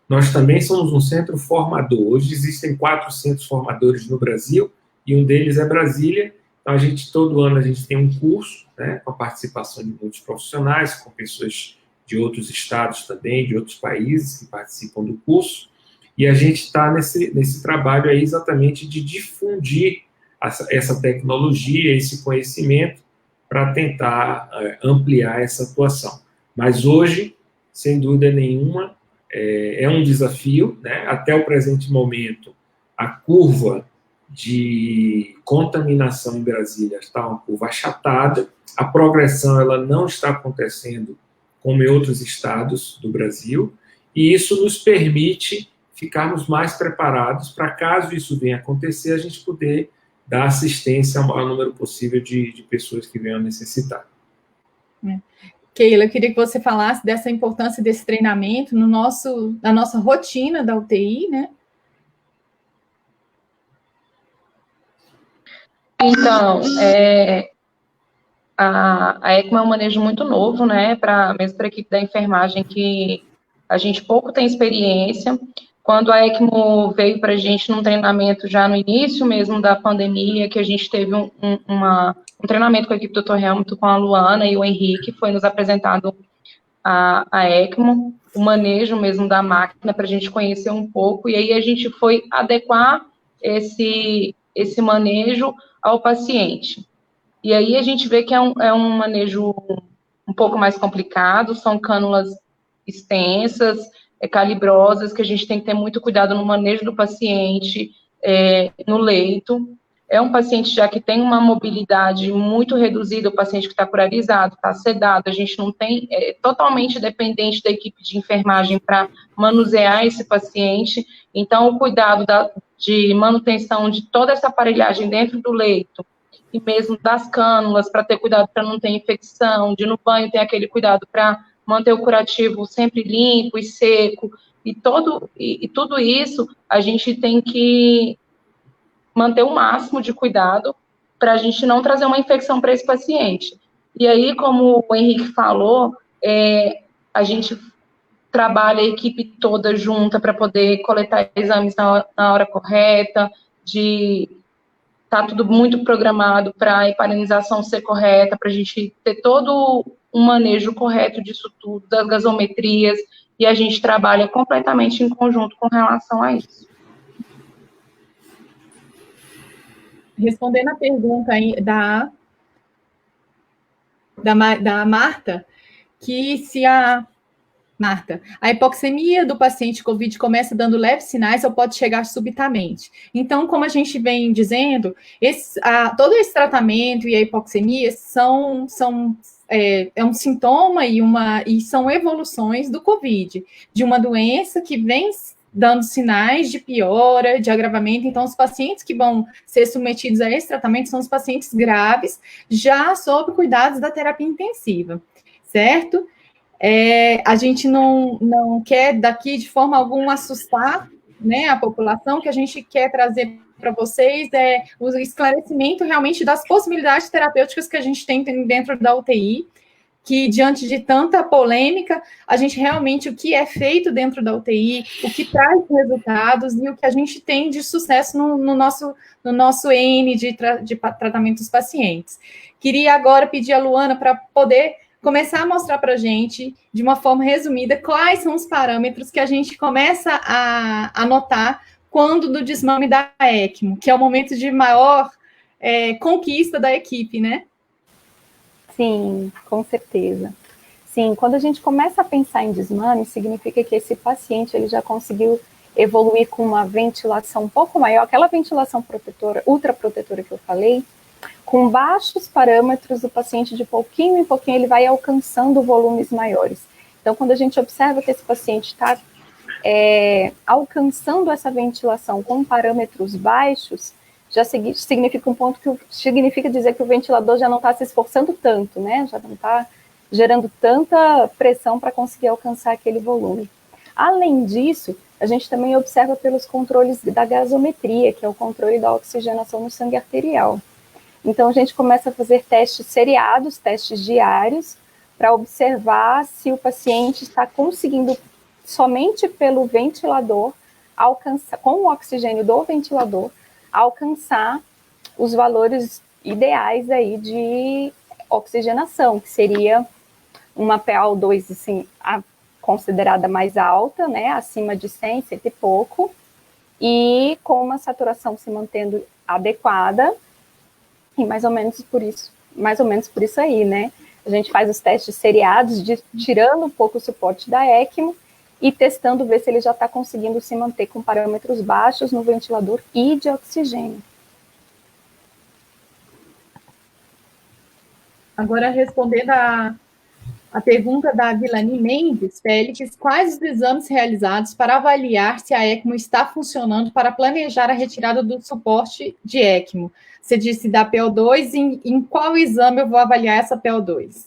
nós também somos um centro formador. Hoje existem 4 centros formadores no Brasil, e um deles é Brasília. Então, todo ano a gente tem um curso, né, com a participação de muitos profissionais, com pessoas de outros estados também, de outros países que participam do curso, e a gente está nesse trabalho aí exatamente de difundir essa tecnologia, esse conhecimento, para tentar ampliar essa atuação. Mas hoje, sem dúvida nenhuma, é um desafio, né? Até o presente momento, a curva de contaminação em Brasília está uma curva achatada, a progressão ela não está acontecendo como em outros estados do Brasil, e isso nos permite ficarmos mais preparados para, caso isso venha acontecer, a gente poder dar assistência ao maior número possível de pessoas que venham a necessitar. Keila, eu queria que você falasse dessa importância desse treinamento na nossa rotina da UTI, né? Então, a ECMO é um manejo muito novo, né, mesmo para a equipe da enfermagem, que a gente pouco tem experiência. Quando a ECMO veio para a gente num treinamento já no início mesmo da pandemia, que a gente teve um treinamento com a equipe do Dr. Helmut, com a Luana e o Henrique, foi nos apresentado a ECMO, o manejo mesmo da máquina, para a gente conhecer um pouco, e aí a gente foi adequar esse manejo ao paciente. E aí a gente vê que é um manejo um pouco mais complicado, são cânulas extensas, calibrosas, que a gente tem que ter muito cuidado no manejo do paciente, no leito. É um paciente já que tem uma mobilidade muito reduzida, o paciente que está criorizado, está sedado, a gente não tem, totalmente dependente da equipe de enfermagem para manusear esse paciente. Então, o cuidado de manutenção de toda essa aparelhagem dentro do leito, e mesmo das cânulas, para ter cuidado para não ter infecção, de no banho ter aquele cuidado para manter o curativo sempre limpo e seco, e tudo isso a gente tem que manter o máximo de cuidado para a gente não trazer uma infecção para esse paciente. E aí, como o Henrique falou, a gente trabalha a equipe toda junta para poder coletar exames na hora correta, tá tudo muito programado para a heparinização ser correta, para a gente ter todo um manejo correto disso tudo, das gasometrias, e a gente trabalha completamente em conjunto com relação a isso. Respondendo a pergunta aí da Marta, que se a hipoxemia do paciente COVID começa dando leves sinais ou pode chegar subitamente. Então, como a gente vem dizendo, todo esse tratamento e a hipoxemia é um sintoma e são evoluções do COVID, de uma doença que vem dando sinais de piora, de agravamento. Então, os pacientes que vão ser submetidos a esse tratamento são os pacientes graves, já sob cuidados da terapia intensiva, certo? A gente não quer daqui de forma alguma assustar, né, a população. Que a gente quer trazer para vocês o esclarecimento realmente das possibilidades terapêuticas que a gente tem dentro da UTI, que diante de tanta polêmica, a gente realmente, o que é feito dentro da UTI, o que traz resultados e o que a gente tem de sucesso no nosso EN de tratamento dos pacientes. Queria agora pedir a Luana para poder começar a mostrar para a gente, de uma forma resumida, quais são os parâmetros que a gente começa a notar quando do desmame da ECMO, que é o momento de maior conquista da equipe, né? Sim, com certeza. Sim, quando a gente começa a pensar em desmame, significa que esse paciente ele já conseguiu evoluir com uma ventilação um pouco maior, aquela ventilação protetora, ultraprotetora que eu falei, com baixos parâmetros, o paciente de pouquinho em pouquinho ele vai alcançando volumes maiores. Então, quando a gente observa que esse paciente está alcançando essa ventilação com parâmetros baixos, já significa um ponto que significa dizer que o ventilador já não está se esforçando tanto, né? Já não está gerando tanta pressão para conseguir alcançar aquele volume. Além disso, a gente também observa pelos controles da gasometria, que é o controle da oxigenação no sangue arterial. Então, a gente começa a fazer testes seriados, testes diários, para observar se o paciente está conseguindo, somente pelo ventilador, alcançar, com o oxigênio do ventilador, alcançar os valores ideais aí de oxigenação, que seria uma PaO2, assim, considerada mais alta, né, acima de 100, 100 e pouco, e com uma saturação se mantendo adequada, e mais ou menos por isso aí, né, a gente faz os testes seriados, tirando um pouco o suporte da ECMO, e testando ver se ele já está conseguindo se manter com parâmetros baixos no ventilador e de oxigênio. Agora, respondendo a pergunta da Vilani Mendes, Félix, quais os exames realizados para avaliar se a ECMO está funcionando para planejar a retirada do suporte de ECMO? Você disse da PO2, em qual exame eu vou avaliar essa PO2?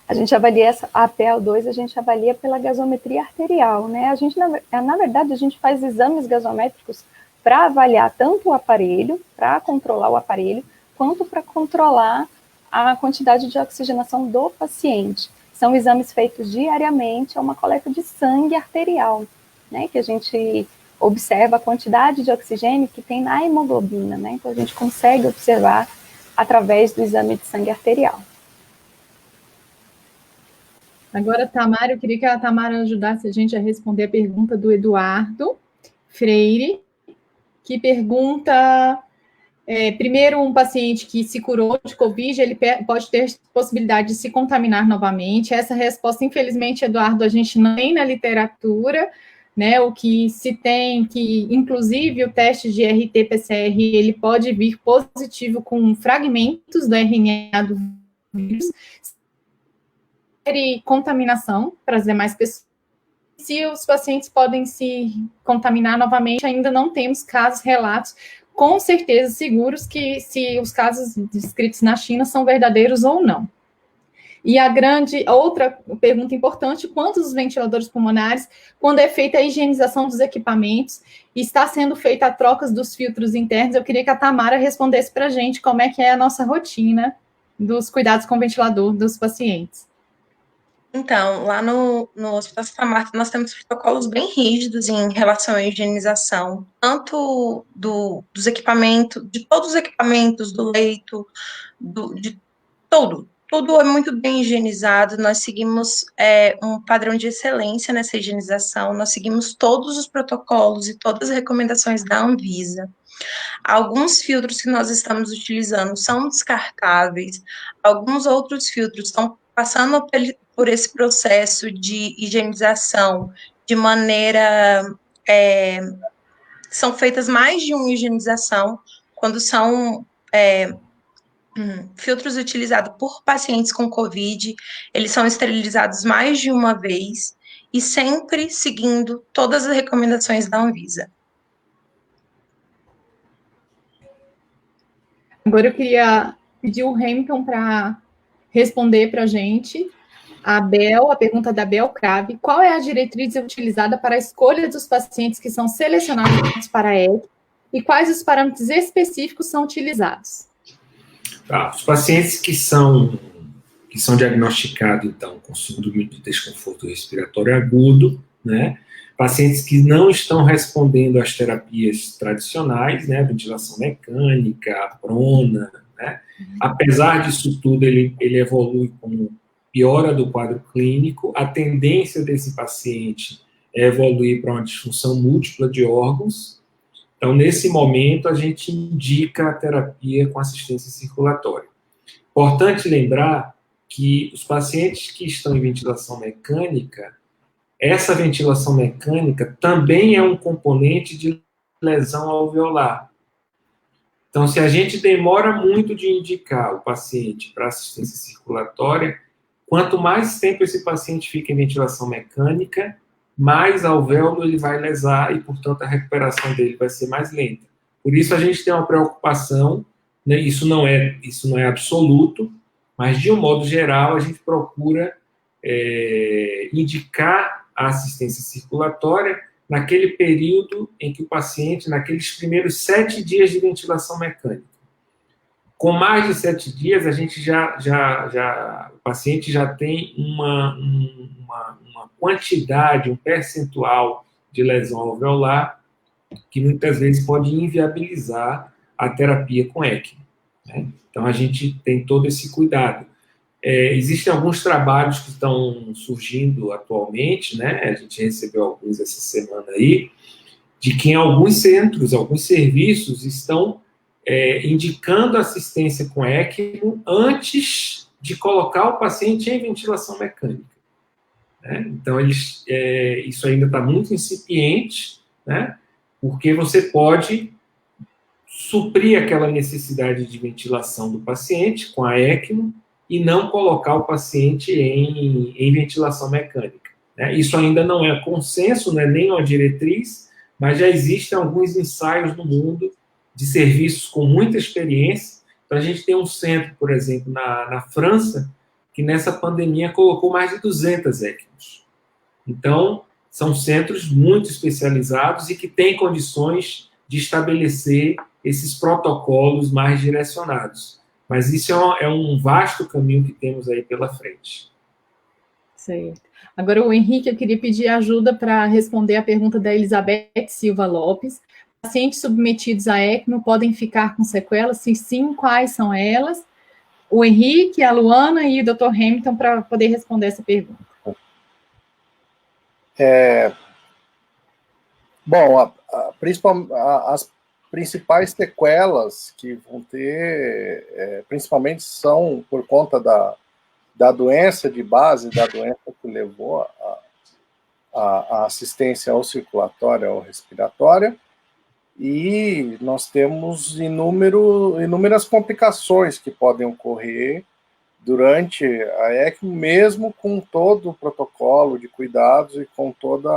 A gente avalia a PaO2, a gente avalia pela gasometria arterial, né? A gente, na verdade, a gente faz exames gasométricos para avaliar tanto o aparelho, para controlar o aparelho, quanto para controlar a quantidade de oxigenação do paciente. São exames feitos diariamente, é uma coleta de sangue arterial, né? Que a gente observa a quantidade de oxigênio que tem na hemoglobina, né? Então, a gente consegue observar através do exame de sangue arterial. Agora, Tamara, eu queria que a Tamara ajudasse a gente a responder a pergunta do Eduardo Freire, que pergunta, primeiro, um paciente que se curou de Covid, ele pode ter possibilidade de se contaminar novamente? Essa resposta, infelizmente, Eduardo, a gente não tem na literatura, né? O que se tem, que inclusive o teste de RT-PCR, ele pode vir positivo com fragmentos do RNA do vírus, contaminação para as demais pessoas. Se os pacientes podem se contaminar novamente, ainda não temos casos, relatos, com certeza seguros que se os casos descritos na China são verdadeiros ou não. E outra pergunta importante, quantos ventiladores pulmonares, quando é feita a higienização dos equipamentos, está sendo feita a troca dos filtros internos? Eu queria que a Tamara respondesse para a gente como é que é a nossa rotina dos cuidados com o ventilador dos pacientes. Então, lá no Hospital Santa Marta, nós temos protocolos bem rígidos em relação à higienização, tanto dos equipamentos, de todos os equipamentos, do leito, de tudo. Tudo é muito bem higienizado, nós seguimos um padrão de excelência nessa higienização, nós seguimos todos os protocolos e todas as recomendações da Anvisa. Alguns filtros que nós estamos utilizando são descartáveis, alguns outros filtros estão passando por esse processo de higienização de maneira... são feitas mais de uma higienização, quando são Filtros utilizados por pacientes com COVID, eles são esterilizados mais de uma vez e sempre seguindo todas as recomendações da Anvisa. Agora eu queria pedir o Hamilton para responder para a gente. A pergunta da Bel Crave: qual é a diretriz utilizada para a escolha dos pacientes que são selecionados para a ECMO e quais os parâmetros específicos são utilizados? Tá, os pacientes que são diagnosticados, então, com síndrome de desconforto respiratório agudo, né? Pacientes que não estão respondendo às terapias tradicionais, né? Ventilação mecânica, a prona, né? Apesar disso tudo, ele evolui com piora do quadro clínico. A tendência desse paciente é evoluir para uma disfunção múltipla de órgãos. Então, nesse momento, a gente indica a terapia com assistência circulatória. Importante lembrar que os pacientes que estão em ventilação mecânica, essa ventilação mecânica também é um componente de lesão alveolar. Então, se a gente demora muito de indicar o paciente para assistência circulatória, quanto mais tempo esse paciente fica em ventilação mecânica, mais alvéolo ele vai lesar e, portanto, a recuperação dele vai ser mais lenta. Por isso, a gente tem uma preocupação, né? Isso não é absoluto, mas, de um modo geral, a gente procura indicar a assistência circulatória naquele período em que o paciente, naqueles primeiros 7 dias de ventilação mecânica. Com mais de 7 dias, a gente o paciente já tem uma quantidade, um percentual de lesão alveolar que muitas vezes pode inviabilizar a terapia com ECMO, né? Então, a gente tem todo esse cuidado. Existem alguns trabalhos que estão surgindo atualmente, né? A gente recebeu alguns essa semana aí, de que em alguns centros, alguns serviços estão indicando assistência com ECMO antes de colocar o paciente em ventilação mecânica, né? Então, isso ainda está muito incipiente, né? Porque você pode suprir aquela necessidade de ventilação do paciente com a ECMO e não colocar o paciente em ventilação mecânica, né? Isso ainda não é consenso, não é nem uma diretriz, mas já existem alguns ensaios no mundo de serviços com muita experiência. Então, a gente tem um centro, por exemplo, na França, que nessa pandemia colocou mais de 200 ECMOs. Então, são centros muito especializados e que têm condições de estabelecer esses protocolos mais direcionados. Mas isso é um vasto caminho que temos aí pela frente. Certo. Agora, o Henrique, eu queria pedir ajuda para responder a pergunta da Elizabeth Silva Lopes. Pacientes submetidos a ECMO podem ficar com sequelas? Se sim, quais são elas? O Henrique, a Luana e o Dr. Hamilton para poder responder essa pergunta. Bom, as principais sequelas que vão ter, principalmente são por conta da doença de base, da doença que levou a assistência ou circulatória ou respiratória, e nós temos inúmeras complicações que podem ocorrer durante a ECMO, mesmo com todo o protocolo de cuidados e com todo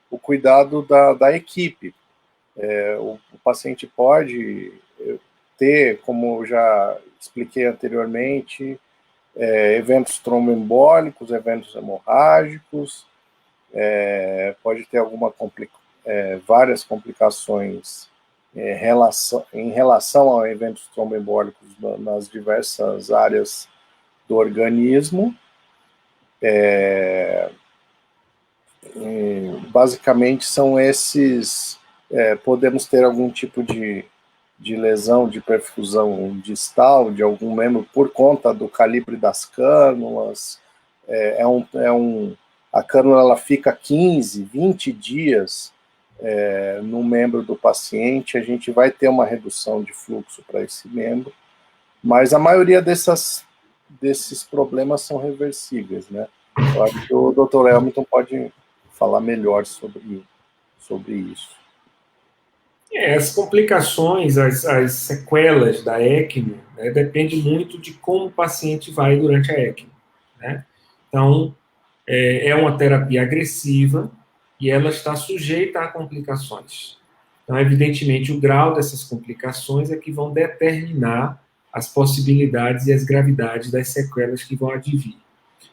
o cuidado da equipe. O paciente pode ter, como eu já expliquei anteriormente, eventos tromboembólicos, eventos hemorrágicos, pode ter várias complicações em relação a eventos tromboembólicos nas diversas áreas do organismo. Basicamente são esses, podemos ter algum tipo de lesão de perfusão distal de algum membro por conta do calibre das cânulas. A cânula ela fica 15, 20 dias no membro do paciente, a gente vai ter uma redução de fluxo para esse membro, mas a maioria desses problemas são reversíveis, né? Eu acho que o Dr. Hamilton pode falar melhor sobre isso. As complicações, as sequelas da ECMO, né, depende muito de como o paciente vai durante a ECMO, né? Então, é uma terapia agressiva e ela está sujeita a complicações. Então, evidentemente, o grau dessas complicações é que vão determinar as possibilidades e as gravidades das sequelas que vão advir.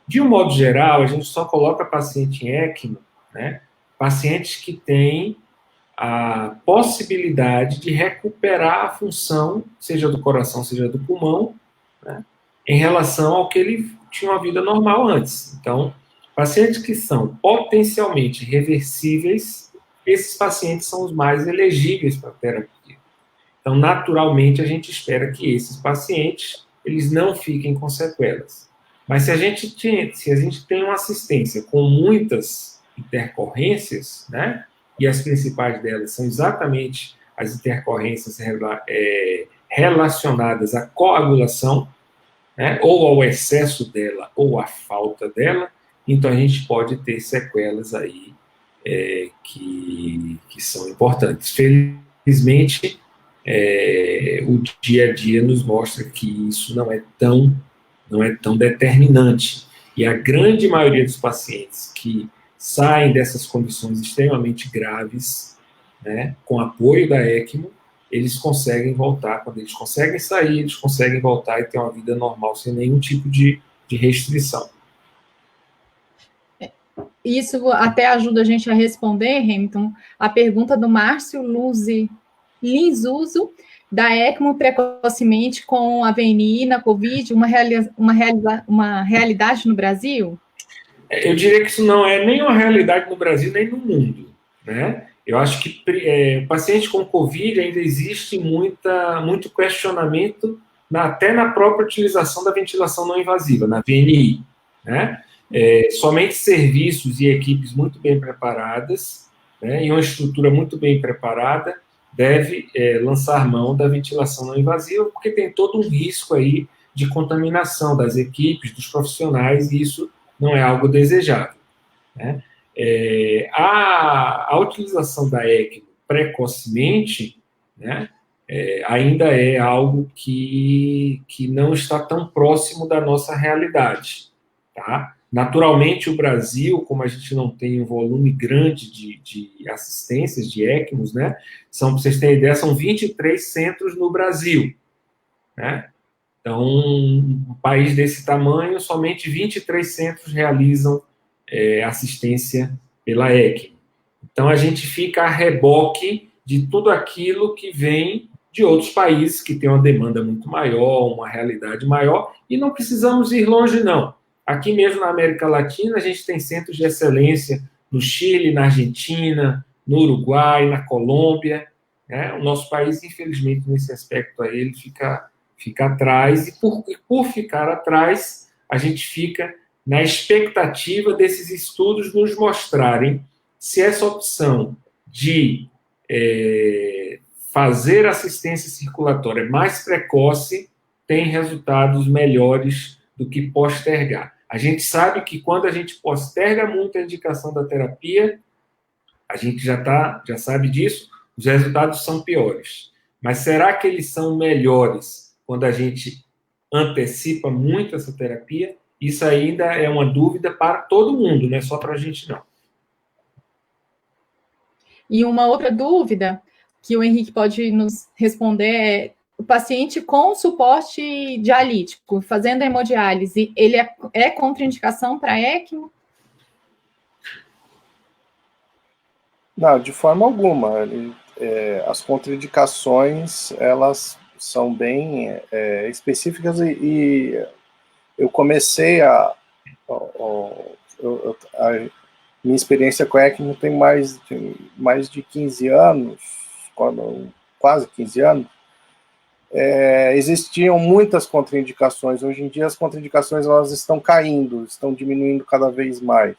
De um modo geral, a gente só coloca paciente em ECMO, né, pacientes que têm a possibilidade de recuperar a função, seja do coração, seja do pulmão, né, em relação ao que ele tinha uma vida normal antes. Então, pacientes que são potencialmente reversíveis, esses pacientes são os mais elegíveis para a terapia. Então, naturalmente, a gente espera que esses pacientes eles não fiquem com sequelas. Mas se a gente tem uma assistência com muitas intercorrências, né, e as principais delas são exatamente as intercorrências relacionadas à coagulação, né, ou ao excesso dela, ou à falta dela, então a gente pode ter sequelas aí que são importantes. Felizmente, o dia a dia nos mostra que isso não é tão determinante. E a grande maioria dos pacientes que saem dessas condições extremamente graves, né, com apoio da ECMO, eles conseguem voltar. Quando eles conseguem sair, eles conseguem voltar e ter uma vida normal, sem nenhum tipo de restrição. Isso até ajuda a gente a responder, Hamilton, a pergunta do Márcio Linzuso, da ECMO precocemente com a VNI na Covid, uma realidade no Brasil? Eu diria que isso não é nem uma realidade no Brasil, nem no mundo, né? Eu acho que paciente com Covid ainda existe muito questionamento até na própria utilização da ventilação não invasiva, na VNI, né? Somente serviços e equipes muito bem preparadas, né, e uma estrutura muito bem preparada deve lançar mão da ventilação não invasiva, porque tem todo um risco aí de contaminação das equipes, dos profissionais, e isso não é algo desejável, né? A utilização da ECMO precocemente, né, ainda é algo que não está tão próximo da nossa realidade, tá? Naturalmente, o Brasil, como a gente não tem um volume grande de assistências, de ECMOs, né? Para vocês terem ideia, são 23 centros no Brasil, né? Então, um país desse tamanho, somente 23 centros realizam assistência pela ECMO. Então, a gente fica a reboque de tudo aquilo que vem de outros países que têm uma demanda muito maior, uma realidade maior, e não precisamos ir longe, não. Aqui mesmo na América Latina, a gente tem centros de excelência no Chile, na Argentina, no Uruguai, na Colômbia, né? O nosso país, infelizmente, nesse aspecto aí, ele fica atrás, e por ficar atrás, a gente fica na expectativa desses estudos nos mostrarem se essa opção de fazer assistência circulatória mais precoce tem resultados melhores do que postergar. A gente sabe que quando a gente posterga muito a indicação da terapia, a gente já sabe disso, os resultados são piores. Mas será que eles são melhores quando a gente antecipa muito essa terapia? Isso ainda é uma dúvida para todo mundo, não é só para a gente, não. E uma outra dúvida que o Henrique pode nos responder é: o paciente com suporte dialítico, fazendo hemodiálise, ele é contraindicação para ECMO? Não, de forma alguma. As contraindicações, elas são bem específicas, e eu comecei a minha experiência com ECMO tem mais de 15 anos, quase 15 anos. Existiam muitas contraindicações. Hoje em dia as contraindicações elas estão caindo, estão diminuindo cada vez mais.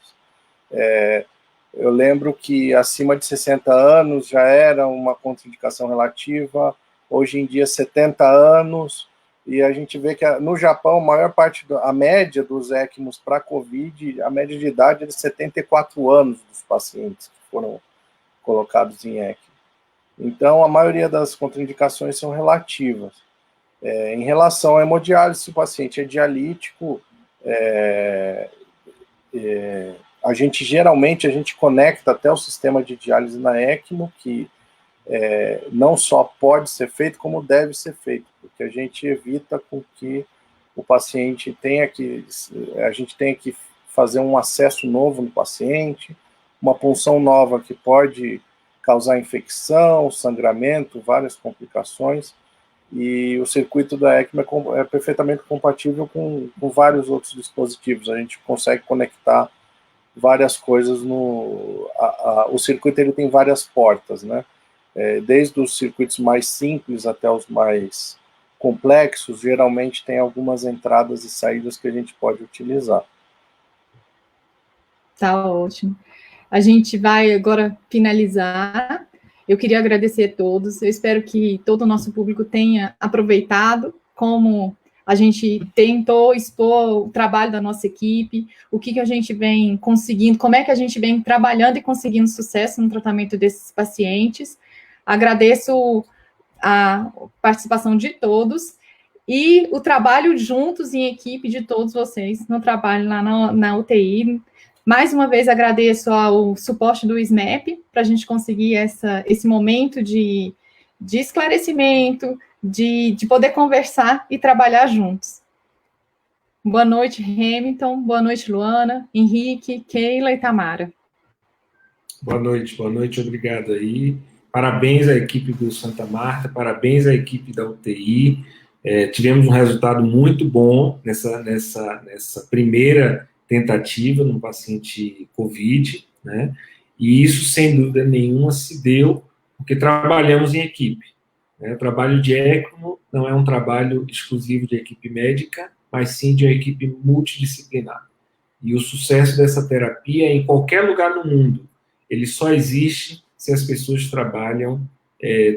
Eu lembro que acima de 60 anos já era uma contraindicação relativa, hoje em dia 70 anos, e a gente vê que no Japão a maior parte, a média dos ECMOs para COVID, a média de idade é de 74 anos dos pacientes que foram colocados em ECMO. Então, a maioria das contraindicações são relativas. Em relação à hemodiálise, se o paciente é dialítico, geralmente a gente conecta até o sistema de diálise na ECMO, que não só pode ser feito, como deve ser feito, porque a gente evita com que o paciente a gente tenha que fazer um acesso novo no paciente, uma punção nova que pode causar infecção, sangramento, várias complicações, e o circuito da ECMO é perfeitamente compatível com vários outros dispositivos. A gente consegue conectar várias coisas o circuito ele tem várias portas, né? Desde os circuitos mais simples até os mais complexos, geralmente tem algumas entradas e saídas que a gente pode utilizar. Tá ótimo. A gente vai agora finalizar. Eu queria agradecer a todos. Eu espero que todo o nosso público tenha aproveitado como a gente tentou expor o trabalho da nossa equipe, o que a gente vem conseguindo, como é que a gente vem trabalhando e conseguindo sucesso no tratamento desses pacientes. Agradeço a participação de todos e o trabalho juntos em equipe de todos vocês no trabalho lá na UTI. Mais uma vez agradeço ao suporte do SNAP para a gente conseguir esse momento de esclarecimento, de poder conversar e trabalhar juntos. Boa noite, Hamilton. Boa noite, Luana, Henrique, Keila e Tamara. Boa noite, obrigado aí. Parabéns à equipe do Santa Marta, parabéns à equipe da UTI. Tivemos um resultado muito bom nessa primeira tentativa no paciente COVID, né? E isso, sem dúvida nenhuma, se deu porque trabalhamos em equipe. O trabalho de ECMO não é um trabalho exclusivo de equipe médica, mas sim de uma equipe multidisciplinar. E o sucesso dessa terapia em qualquer lugar do mundo, ele só existe se as pessoas trabalham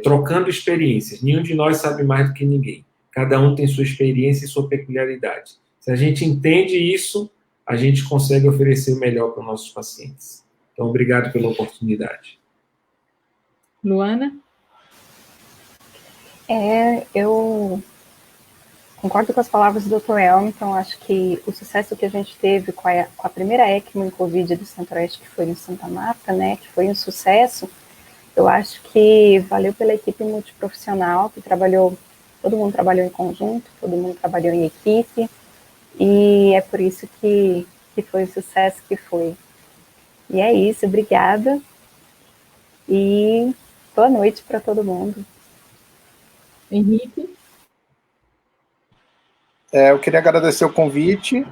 trocando experiências. Nenhum de nós sabe mais do que ninguém. Cada um tem sua experiência e sua peculiaridade. Se a gente entende isso, a gente consegue oferecer o melhor para os nossos pacientes. Então, obrigado pela oportunidade. Luana? Eu concordo com as palavras do Dr. Hamilton. Acho que o sucesso que a gente teve com a primeira ECMO em Covid do Centro-Oeste, que foi em Santa Marta, né, que foi um sucesso, eu acho que valeu pela equipe multiprofissional, que todo mundo trabalhou em conjunto, todo mundo trabalhou em equipe, e é por isso que foi o sucesso que foi. E é isso, obrigada, e boa noite para todo mundo. Henrique? Eu queria agradecer o convite,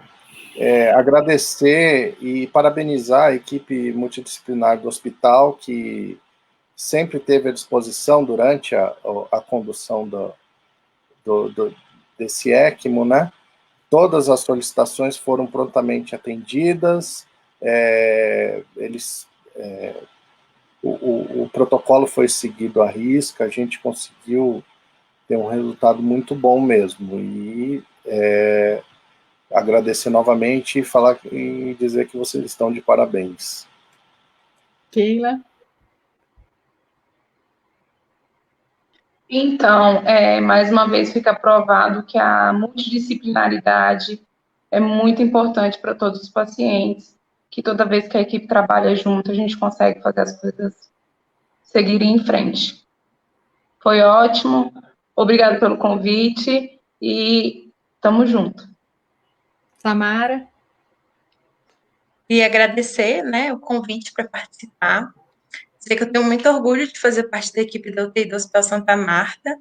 agradecer e parabenizar a equipe multidisciplinar do hospital, que sempre teve à disposição durante a condução desse ECMO, né? Todas as solicitações foram prontamente atendidas, o protocolo foi seguido à risca, a gente conseguiu ter um resultado muito bom mesmo, e agradecer novamente e dizer que vocês estão de parabéns. Keila? Então, mais uma vez fica provado que a multidisciplinaridade é muito importante para todos os pacientes, que toda vez que a equipe trabalha junto, a gente consegue fazer as coisas seguirem em frente. Foi ótimo, obrigado pelo convite e estamos juntos. Tamara? E agradecer, né, o convite para participar. Dizer que eu tenho muito orgulho de fazer parte da equipe da UTI do Hospital Santa Marta,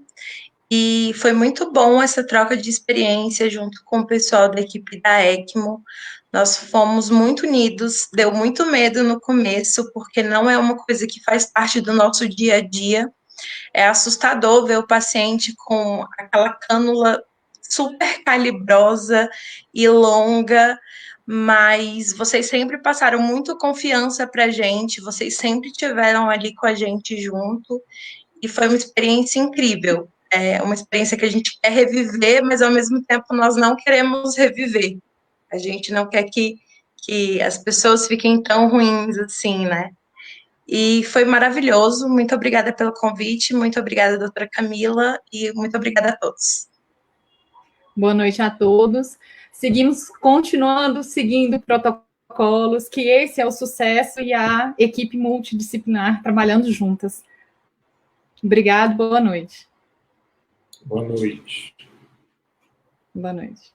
e foi muito bom essa troca de experiência junto com o pessoal da equipe da ECMO. Nós fomos muito unidos, deu muito medo no começo, porque não é uma coisa que faz parte do nosso dia a dia. É assustador ver o paciente com aquela cânula super calibrosa e longa, mas vocês sempre passaram muito confiança para a gente, vocês sempre tiveram ali com a gente junto, e foi uma experiência incrível. É uma experiência que a gente quer reviver, mas ao mesmo tempo nós não queremos reviver. A gente não quer que as pessoas fiquem tão ruins assim, né? E foi maravilhoso. Muito obrigada pelo convite, muito obrigada, doutora Camila, e muito obrigada a todos. Boa noite a todos. Continuando seguindo protocolos, que esse é o sucesso e a equipe multidisciplinar trabalhando juntas. Obrigado, boa noite. Boa noite. Boa noite.